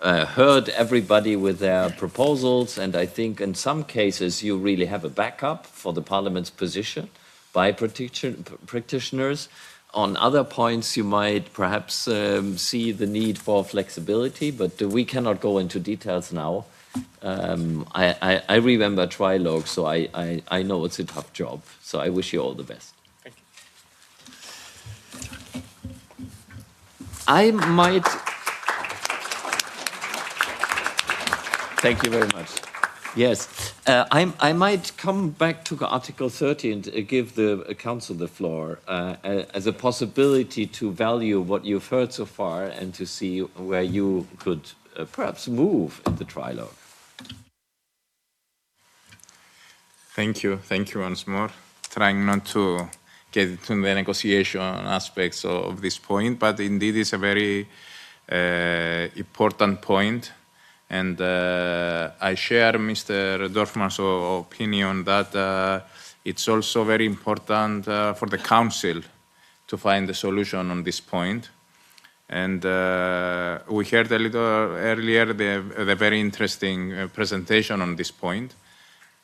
heard everybody with their proposals, and I think in some cases you really have a backup for the Parliament's position by practitioners. On other points, you might perhaps see the need for flexibility, but we cannot go into details now. I remember Trilog, so I know it's a tough job. So I wish you all the best. Thank you. I might... Thank you very much. Yes, I might come back to Article 30 and give the Council the floor as a possibility to value what you've heard so far and to see where you could perhaps move in the trilogue. Thank you once more. Trying not to get into the negotiation aspects of this point, but indeed it's a very important point. And I share Mr. Dorfmann's opinion that it's also very important for the Council to find a solution on this point. And we heard a little earlier the very interesting presentation on this point.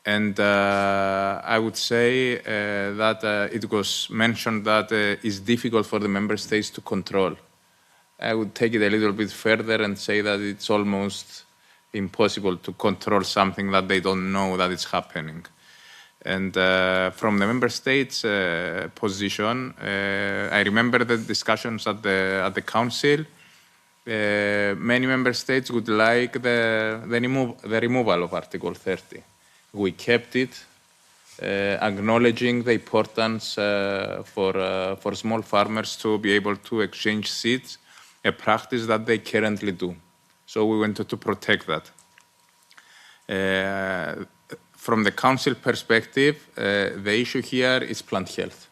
And I would say that it was mentioned that it's difficult for the member states to control. I would take it a little bit further and say that it's almost impossible to control something that they don't know that it's happening. And from the member states' position, I remember the discussions at the Council. Many member states would like the removal of Article 30. We kept it, acknowledging the importance for small farmers to be able to exchange seeds, a practice that they currently do. So we wanted to protect that. From the Council perspective, the issue here is plant health.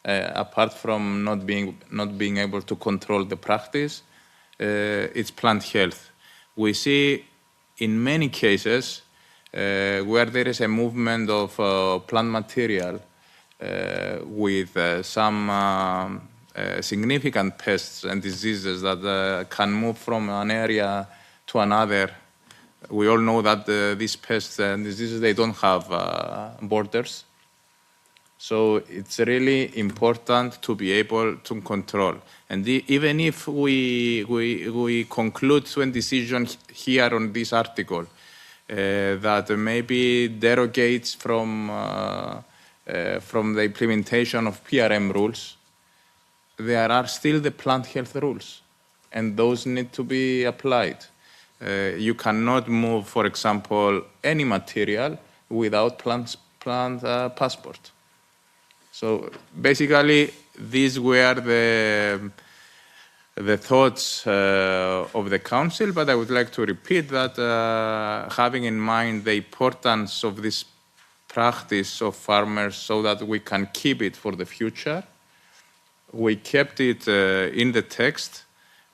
Apart from not being able to control the practice, it's plant health. We see in many cases where there is a movement of plant material with some significant pests and diseases that can move from an area to another. We all know that these pests and diseases, they don't have borders. So it's really important to be able to control. And even if we conclude to a decision here on this article that maybe derogates from the implementation of PRM rules, there are still the plant health rules, and those need to be applied. You cannot move, for example, any material without plant passport. So basically, these were the thoughts of the Council, but I would like to repeat that having in mind the importance of this practice of farmers so that we can keep it for the future, we kept it in the text,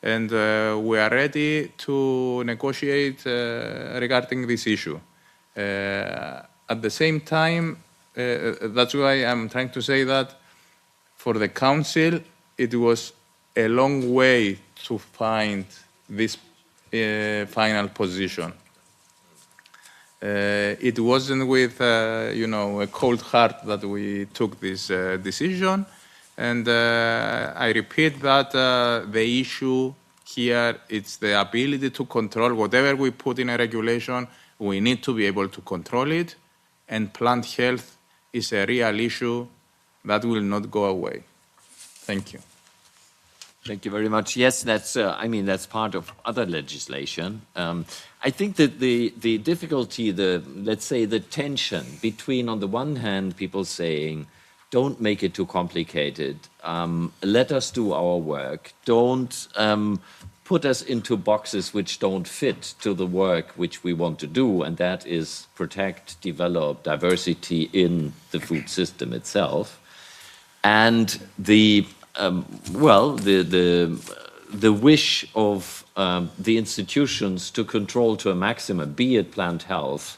and we are ready to negotiate regarding this issue. At the same time, that's why I'm trying to say that for the Council, it was a long way to find this final position. It wasn't with a cold heart that we took this decision. And I repeat that the issue here is the ability to control whatever we put in a regulation. We need to be able to control it, and plant health is a real issue that will not go away. Thank you. Thank you very much. Yes, that's that's part of other legislation. I think that the difficulty, let's say the tension between, on the one hand, people saying, don't make it too complicated. Let us do our work. Don't put us into boxes which don't fit to the work which we want to do, and that is protect, develop diversity in the food system itself. And the wish of the institutions to control to a maximum, be it plant health,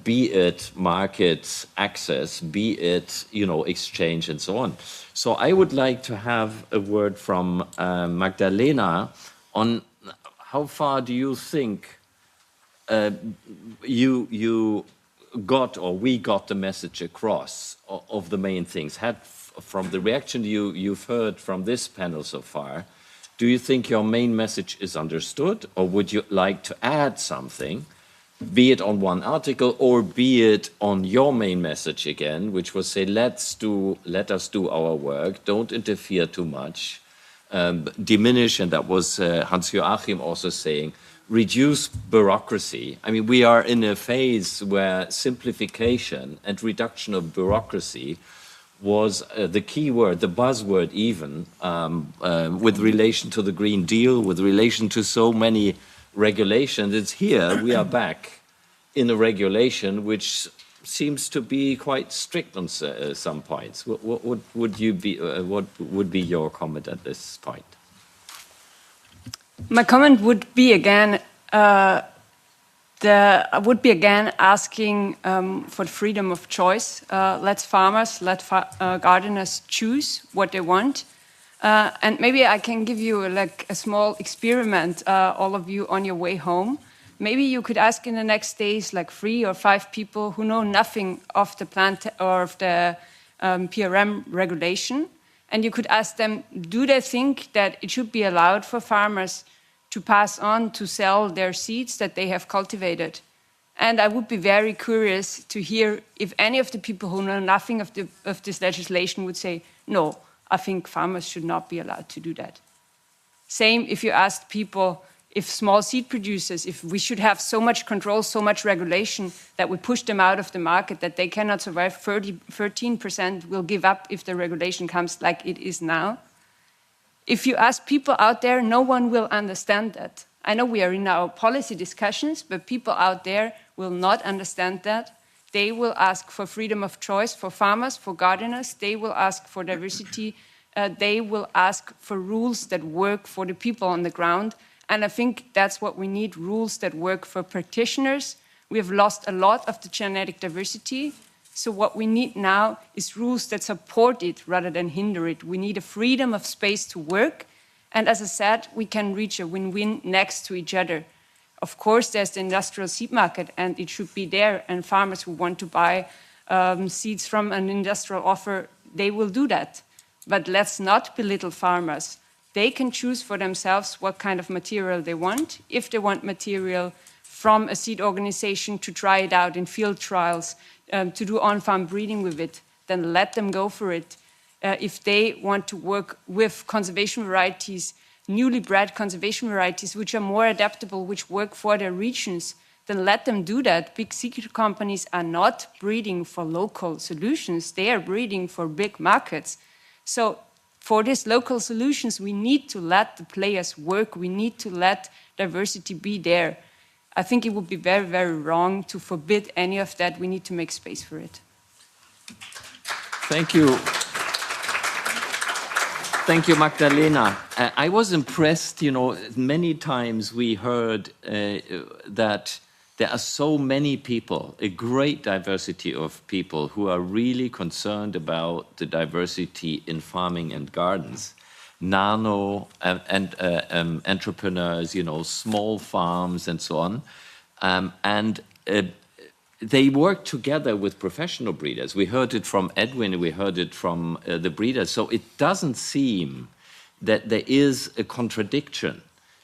be it market access, be it, exchange and so on. So I would like to have a word from Magdalena on how far do you think you got, or we got, the message across of the main things? From the reaction you've heard from this panel so far, do you think your main message is understood, or would you like to add something, be it on one article or be it on your main message again, which was say, let us do our work, don't interfere too much, diminish, and that was Hans-Joachim also saying, reduce bureaucracy. I mean, we are in a phase where simplification and reduction of bureaucracy was the key word, the buzzword even, with relation to the Green Deal, with relation to so many regulations. It's here, we are back in a regulation which seems to be quite strict on some points. What would be your comment at this point? My comment would be again, I would be again asking for freedom of choice. Let farmers, let gardeners choose what they want. And maybe I can give you like a small experiment, all of you on your way home. Maybe you could ask in the next days like 3 or 5 people who know nothing of the plant or of the PRM regulation. And you could ask them, do they think that it should be allowed for farmers to pass on, to sell their seeds that they have cultivated? And I would be very curious to hear if any of the people who know nothing of this legislation would say, no, I think farmers should not be allowed to do that. Same if you asked people, if small seed producers, if we should have so much control, so much regulation that we push them out of the market, that they cannot survive, 13% will give up if the regulation comes like it is now. If you ask people out there, no one will understand that. I know we are in our policy discussions, but people out there will not understand that. They will ask for freedom of choice for farmers, for gardeners. They will ask for diversity. They will ask for rules that work for the people on the ground. And I think that's what we need, rules that work for practitioners. We have lost a lot of the genetic diversity. So what we need now is rules that support it rather than hinder it. We need a freedom of space to work. And as I said, we can reach a win-win next to each other. Of course, there's the industrial seed market, and it should be there. And farmers who want to buy seeds from an industrial offer, they will do that. But let's not belittle farmers. They can choose for themselves what kind of material they want. If they want material from a seed organization to try it out in field trials, to do on-farm breeding with it, then let them go for it. If they want to work with conservation varieties, newly bred conservation varieties, which are more adaptable, which work for their regions, then let them do that. Big seed companies are not breeding for local solutions. They are breeding for big markets. So for these local solutions, we need to let the players work. We need to let diversity be there. I think it would be very, very wrong to forbid any of that. We need to make space for it. Thank you. Thank you, Magdalena. I was impressed, many times we heard that there are so many people, a great diversity of people who are really concerned about the diversity in farming and gardens. Nano and entrepreneurs, small farms and so on. They work together with professional breeders. We heard it from Edwin, we heard it from the breeders. So it doesn't seem that there is a contradiction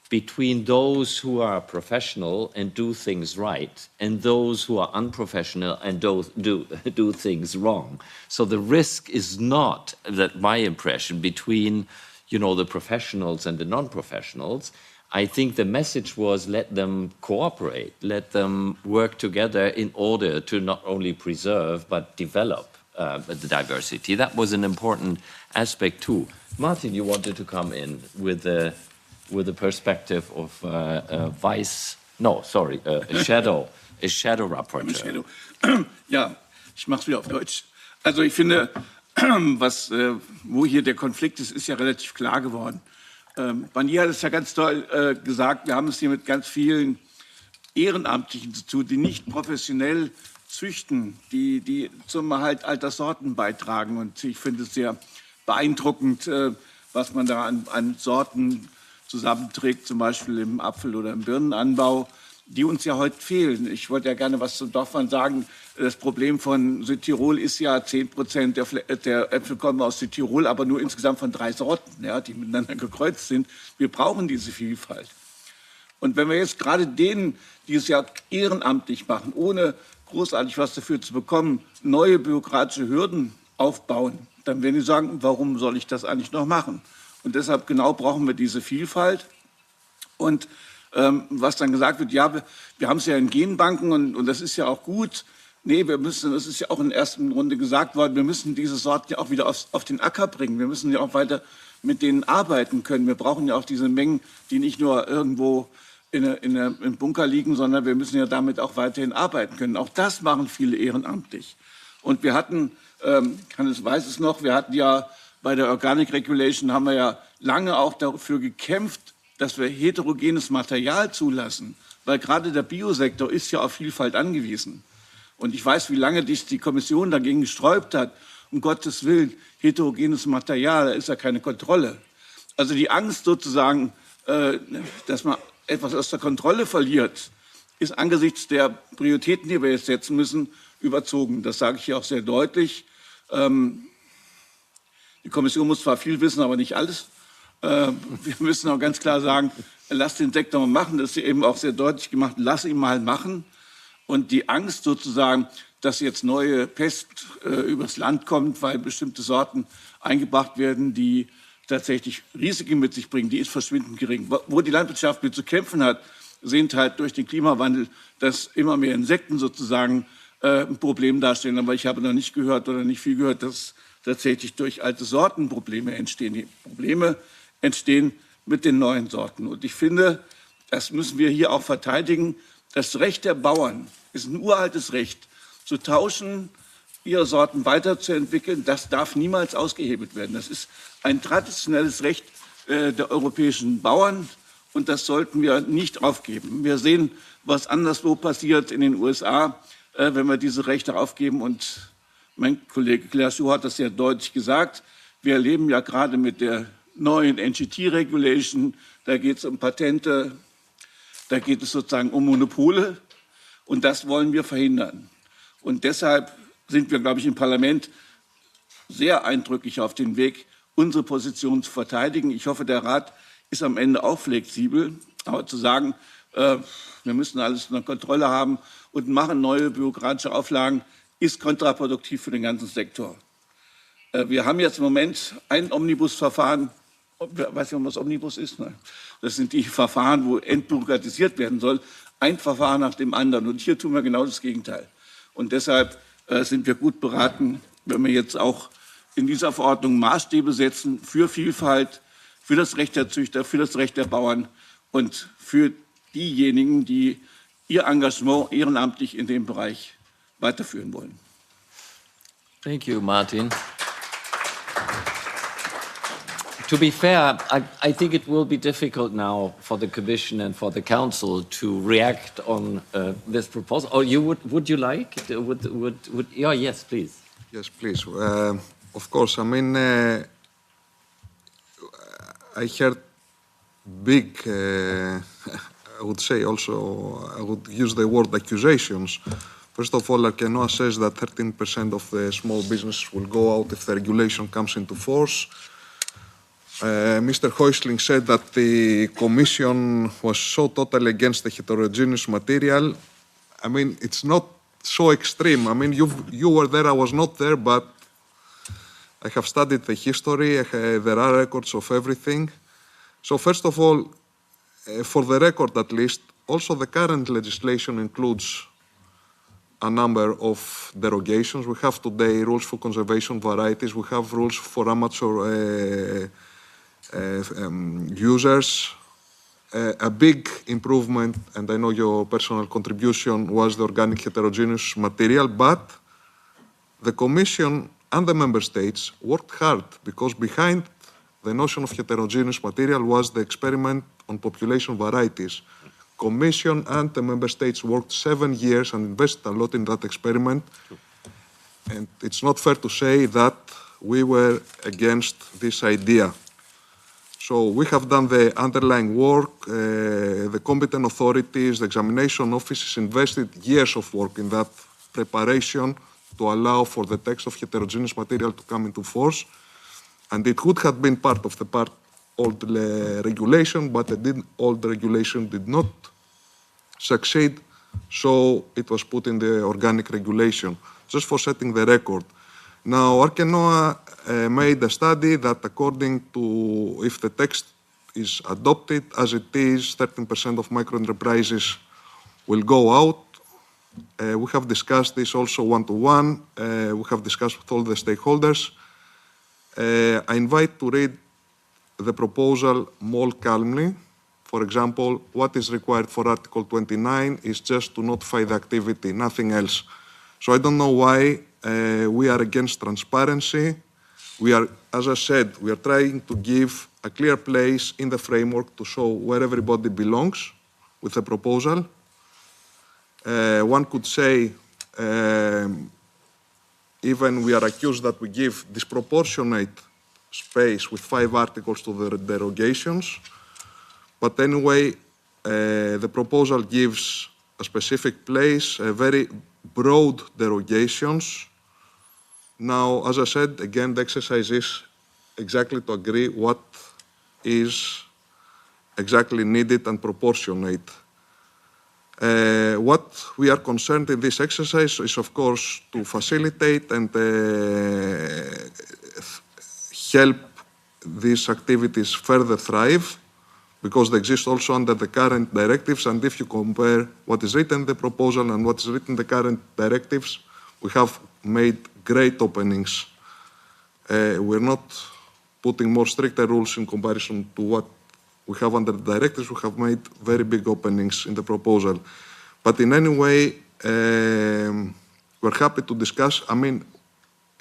between those who are professional and do things right and those who are unprofessional and do things wrong. So the risk is not, that my impression, between the professionals and the non-professionals. I think the message was let them cooperate, let them work together in order to not only preserve but develop the diversity. That was an important aspect too. Martin, you wanted to come in with the perspective of a shadow rapporteur. Ja, ich mache es wieder auf Deutsch. Also ich finde, wo hier der Konflikt ist, ist ja relativ klar geworden. Barnier hat es ja ganz toll gesagt, wir haben es hier mit ganz vielen Ehrenamtlichen zu tun, die nicht professionell züchten, die zum Erhalt alter Sorten beitragen. Und ich finde es sehr beeindruckend, was man da an Sorten zusammenträgt, zum Beispiel im Apfel- oder im Birnenanbau, die uns ja heute fehlen. Ich wollte ja gerne was zum Dorfmann sagen. Das Problem von Südtirol ist ja, 10% der Äpfel kommen aus Südtirol, aber nur insgesamt von 3 Sorten, ja, die miteinander gekreuzt sind. Wir brauchen diese Vielfalt. Und wenn wir jetzt gerade denen, die es ja ehrenamtlich machen, ohne großartig was dafür zu bekommen, neue bürokratische Hürden aufbauen, dann werden die sagen, warum soll ich das eigentlich noch machen? Und deshalb genau brauchen wir diese Vielfalt. Und was dann gesagt wird, ja, wir haben es ja in Genbanken und das ist ja auch gut. Nee, wir müssen, das ist ja auch in der ersten Runde gesagt worden, wir müssen diese Sorten ja auch wieder auf den Acker bringen. Wir müssen ja auch weiter mit denen arbeiten können. Wir brauchen ja auch diese Mengen, die nicht nur irgendwo im Bunker liegen, sondern wir müssen ja damit auch weiterhin arbeiten können. Auch das machen viele ehrenamtlich. Und wir hatten, Hannes weiß es noch, wir hatten ja bei der Organic Regulation haben wir ja lange auch dafür gekämpft, dass wir heterogenes Material zulassen, weil gerade der Biosektor ist ja auf Vielfalt angewiesen. Und ich weiß, wie lange die Kommission dagegen gesträubt hat. Um Gottes Willen, heterogenes Material, da ist ja keine Kontrolle. Also die Angst sozusagen, dass man etwas aus der Kontrolle verliert, ist angesichts der Prioritäten, die wir jetzt setzen müssen, überzogen. Das sage ich hier auch sehr deutlich. Die Kommission muss zwar viel wissen, aber nicht alles. Wir müssen auch ganz klar sagen, lass den Sektor mal machen. Das ist eben auch sehr deutlich gemacht. Lass ihn mal machen. Und die Angst sozusagen, dass jetzt neue Pest übers Land kommt, weil bestimmte Sorten eingebracht werden, die tatsächlich Risiken mit sich bringen, die ist verschwindend gering. Wo die Landwirtschaft mit zu kämpfen hat, sind halt durch den Klimawandel, dass immer mehr Insekten sozusagen ein Problem darstellen. Aber ich habe noch nicht gehört oder nicht viel gehört, dass tatsächlich durch alte Sorten Probleme entstehen. Die Probleme entstehen mit den neuen Sorten. Und ich finde, das müssen wir hier auch verteidigen. Das Recht der Bauern ist ein uraltes Recht, zu tauschen, ihre Sorten weiterzuentwickeln. Das darf niemals ausgehebelt werden. Das ist ein traditionelles Recht der europäischen Bauern und das sollten wir nicht aufgeben. Wir sehen, was anderswo passiert in den USA, wenn wir diese Rechte aufgeben. Und mein Kollege Clerchot hat das sehr deutlich gesagt. Wir erleben ja gerade mit der neuen NGT-Regulation, da geht es um Patente, da geht es sozusagen um Monopole und das wollen wir verhindern. Und deshalb sind wir, glaube ich, im Parlament sehr eindrücklich auf dem Weg, unsere Position zu verteidigen. Ich hoffe, der Rat ist am Ende auch flexibel. Aber zu sagen, wir müssen alles unter Kontrolle haben und machen neue bürokratische Auflagen, ist kontraproduktiv für den ganzen Sektor. Wir haben jetzt im Moment ein Omnibusverfahren. Weiß nicht, was Omnibus ist? Nein. Das sind die Verfahren, wo entbürokratisiert werden soll. Ein Verfahren nach dem anderen. Und hier tun wir genau das Gegenteil. Und deshalb sind wir gut beraten, wenn wir jetzt auch in dieser Verordnung Maßstäbe setzen für Vielfalt, für das Recht der Züchter, für das Recht der Bauern und für diejenigen, die ihr Engagement ehrenamtlich in dem Bereich weiterführen wollen. Thank you, Martin. To be fair, I think it will be difficult now for the Commission and for the Council to react on this proposal. Or would you like? Yeah, yes, please. Yes, please. Of course, I mean, I heard big, I would say also, I would use the word accusations. First of all, Arkenoa says that 13% of the small businesses will go out if the regulation comes into force. Mr. Häusling said that the Commission was so totally against the heterogeneous material. I mean, it's not so extreme. I mean, you were there, I was not there, but I have studied the history. There are records of everything. So first of all, for the record at least, also the current legislation includes a number of derogations. We have today rules for conservation varieties. We have rules for amateur users. A big improvement, and I know your personal contribution, was the organic heterogeneous material, but the Commission and the Member States worked hard because behind the notion of heterogeneous material was the experiment on population varieties. Commission and the Member States worked 7 years and invested a lot in that experiment. And it's not fair to say that we were against this idea. So we have done the underlying work, the competent authorities, the examination offices invested years of work in that preparation to allow for the text of heterogeneous material to come into force. And it would have been part of the old regulation, but the old regulation did not succeed, so it was put in the organic regulation, just for setting the record. Now, Arkenoa made a study that according to, if the text is adopted as it is, 13% of microenterprises will go out. We have discussed this also one-to-one. We have discussed with all the stakeholders. I invite to read the proposal more calmly. For example, what is required for Article 29 is just to notify the activity, nothing else. So I don't know why we are against transparency. We are, as I said, we are trying to give a clear place in the framework to show where everybody belongs with the proposal. One could say, even we are accused that we give disproportionate space with 5 articles to the derogations. But anyway, the proposal gives a specific place, a very broad derogations. Now, as I said, again, the exercise is exactly to agree what is exactly needed and proportionate. What we are concerned in this exercise is, of course, to facilitate and help these activities further thrive, because they exist also under the current directives. And if you compare what is written in the proposal and what is written in the current directives, we have made great openings. We're not putting more stricter rules in comparison to what we have under the directives. We have made very big openings in the proposal. But in any way, we're happy to discuss. I mean,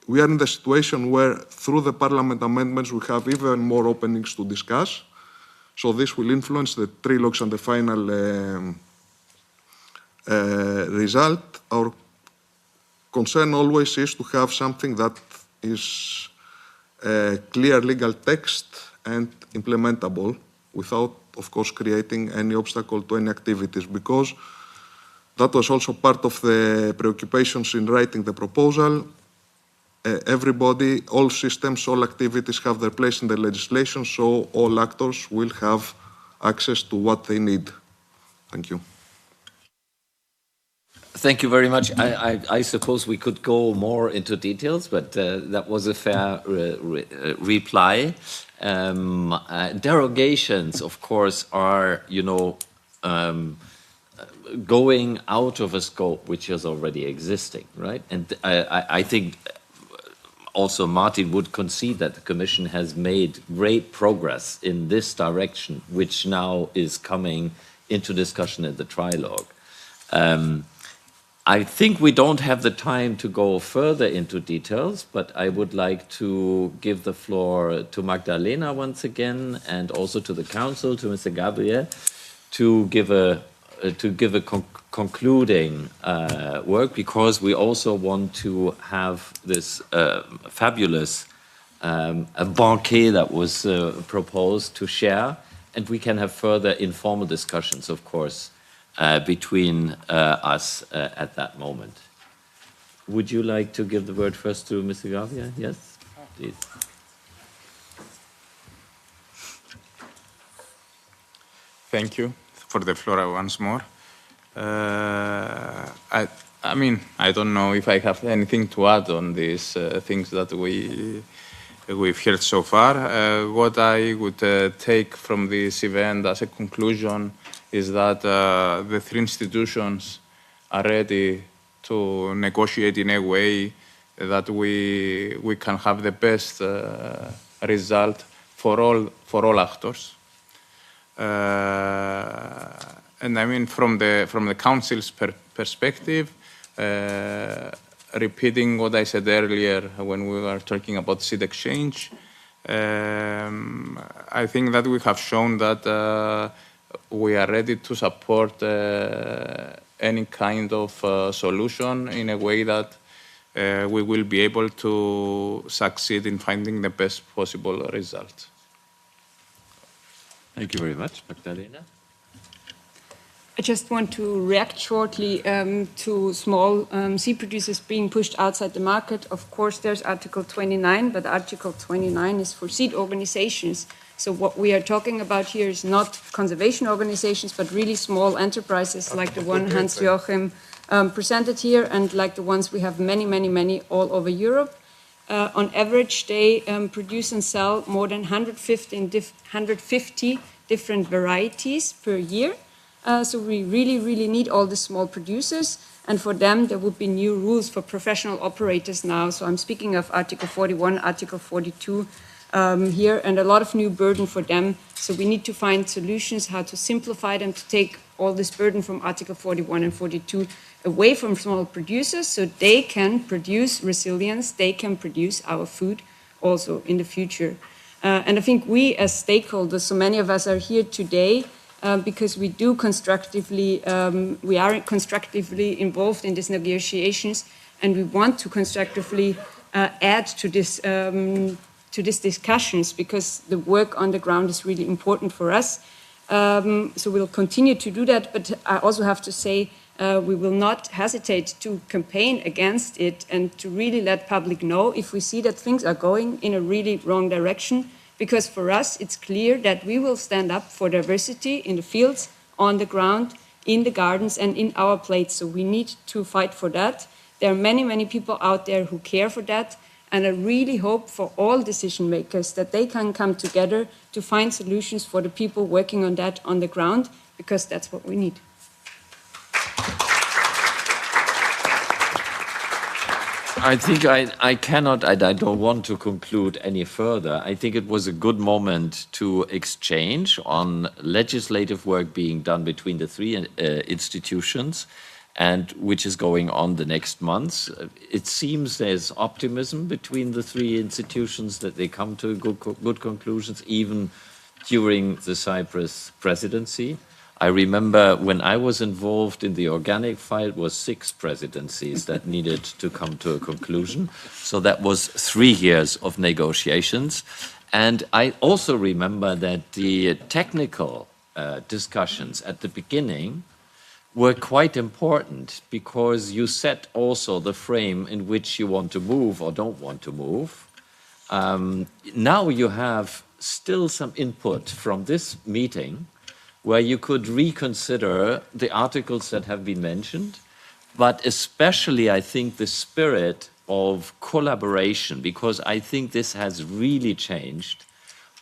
we are in the situation where through the Parliament amendments, we have even more openings to discuss. So this will influence the trilogues and the final result. Our concern always is to have something that is a clear legal text and implementable without, of course, creating any obstacle to any activities, because that was also part of the preoccupations in writing the proposal. Everybody, all systems, all activities have their place in the legislation, so all actors will have access to what they need. Thank you. Thank you very much. I suppose we could go more into details, but that was a fair reply. Derogations, of course, are, going out of a scope which is already existing, right? And I think also Martin would concede that the Commission has made great progress in this direction, which now is coming into discussion in the trilogue. I think we don't have the time to go further into details, but I would like to give the floor to Magdalena once again, and also to the Council, to Mr. Gabriel, to give a concluding work, because we also want to have this fabulous banquet that was proposed to share, and we can have further informal discussions, of course, between us at that moment. Would you like to give the word first to Mr. Gabriel? Yes, please. Thank you for the floor once more. I mean, I don't know if I have anything to add on these things that we've heard so far. What I would take from this event as a conclusion is that the 3 institutions are ready to negotiate in a way that we can have the best result for all actors. And I mean, from the Council's perspective, repeating what I said earlier when we were talking about seed exchange, I think that we have shown that we are ready to support any kind of solution in a way that we will be able to succeed in finding the best possible result. Thank you very much. Magdalena? I just want to react shortly to small seed producers being pushed outside the market. Of course, there's Article 29, but Article 29 is for seed organizations. So what we are talking about here is not conservation organizations, but really small enterprises like the one Hans-Joachim presented here and like the ones we have many all over Europe. On average, they produce and sell more than 150 different varieties per year. So we really need all the small producers. And for them, there would be new rules for professional operators now. So I'm speaking of Article 41, Article 42 here, and a lot of new burden for them. So we need to find solutions how to simplify them, to take all this burden from Article 41 and 42 away from small producers so they can produce resilience, they can produce our food also in the future. And I think we as stakeholders, so many of us are here today because we do constructively, we are constructively involved in these negotiations, and we want to constructively add to this to these discussions because the work on the ground is really important for us. So we'll continue to do that, but I also have to say we will not hesitate to campaign against it and to really let public know if we see that things are going in a really wrong direction, because for us it's clear that we will stand up for diversity in the fields, on the ground, in the gardens and in our plates. So we need to fight for that. There are many people out there who care for that. And I really hope for all decision makers that they can come together to find solutions for the people working on that on the ground, because that's what we need. I think I cannot, I don't want to conclude any further. I think it was a good moment to exchange on legislative work being done between the three institutions, and which is going on the next months. It seems there's optimism between the three institutions that they come to good conclusions, even during the Cyprus presidency. I remember when I was involved in the organic file, it was 6 presidencies that needed to come to a conclusion. So that was 3 years of negotiations. And I also remember that the technical discussions at the beginning were quite important, because you set also the frame in which you want to move or don't want to move. Now you have still some input from this meeting where you could reconsider the articles that have been mentioned, but especially I think the spirit of collaboration, because I think this has really changed.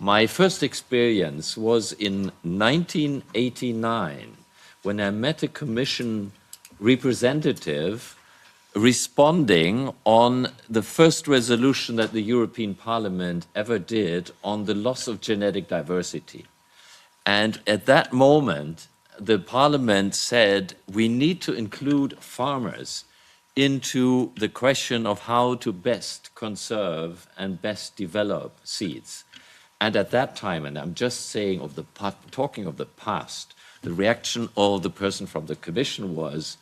My first experience was in 1989, when I met a Commission representative responding on the first resolution that the European Parliament ever did on the loss of genetic diversity. And at that moment, the Parliament said, we need to include farmers into the question of how to best conserve and best develop seeds. And at that time, and I'm just saying talking of the past, the reaction of the person from the Commission was,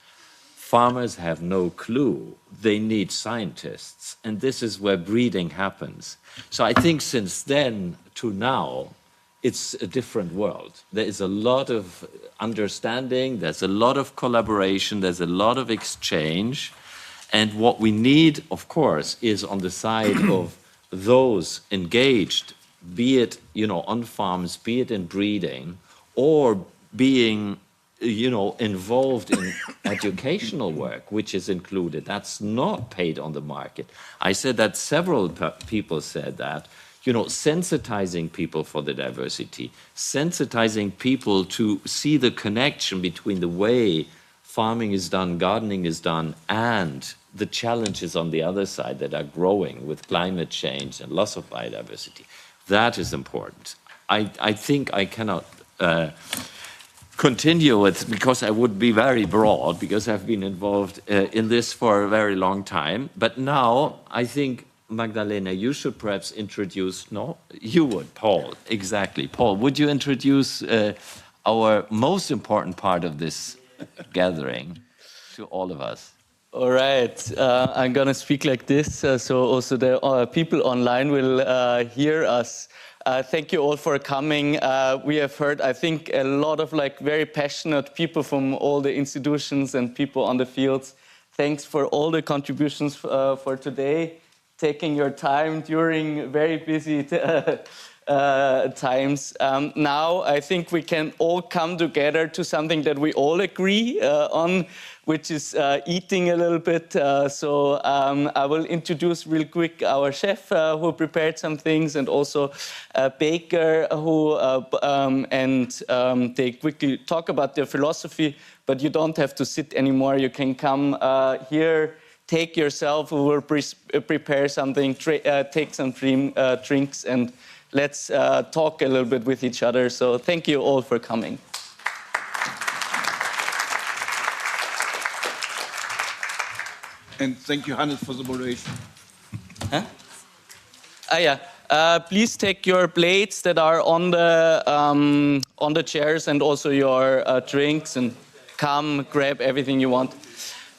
farmers have no clue. They need scientists. And this is where breeding happens. So I think since then to now, it's a different world. There is a lot of understanding. There's a lot of collaboration. There's a lot of exchange. And what we need, of course, is on the side of those engaged, be it, on farms, be it in breeding, or being, involved in educational work, which is included. That's not paid on the market. I said that several people said that, sensitizing people for the diversity, sensitizing people to see the connection between the way farming is done, gardening is done, and the challenges on the other side that are growing with climate change and loss of biodiversity. That is important. I think I cannot continue with, because I would be very broad, because I've been involved in this for a very long time. But now I think, Magdalena, you should perhaps introduce, no, you would, Paul, exactly. Paul, would you introduce our most important part of this gathering to all of us? All right, I'm going to speak like this, so also the people online will hear us. Thank you all for coming. We have heard, I think, a lot of very passionate people from all the institutions and people on the fields. Thanks for all the contributions for today, taking your time during very busy times. Now I think we can all come together to something that we all agree on, which is eating a little bit. So I will introduce real quick our chef who prepared some things, and also a baker who they quickly talk about their philosophy. But you don't have to sit anymore. You can come here, take yourself. We will prepare something, take some drinks, and let's talk a little bit with each other. So thank you all for coming. And thank you, Hannes, for the moderation. Huh? Yeah. Please take your plates that are on the chairs, and also your drinks, and come grab everything you want.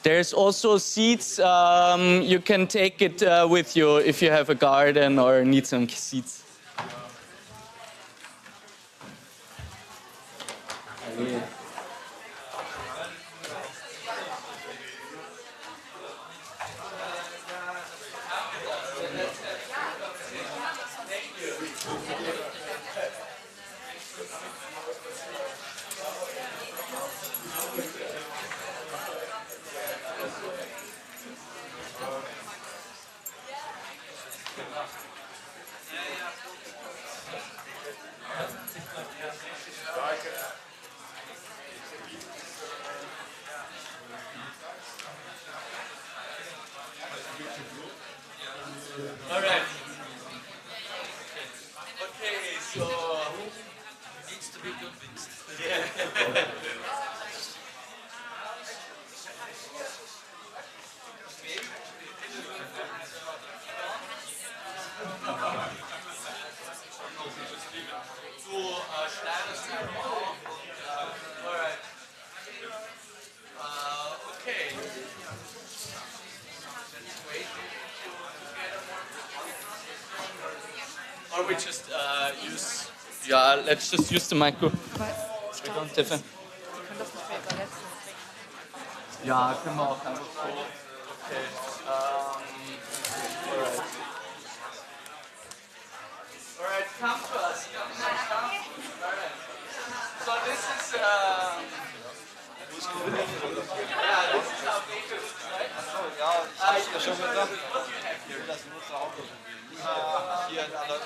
There's also seats. You can take it with you if you have a garden or need some seats. All right. Okay, so who needs to be convinced? Yeah. Or we just use, let's just use the micro. We don't differ. Ja, können wir auch einfach so. Okay. Alright. Alright, come to us. Come. Alright. So this is this is our baker, right? Ja, ich hab's ja schon gedacht. Das muss auch hier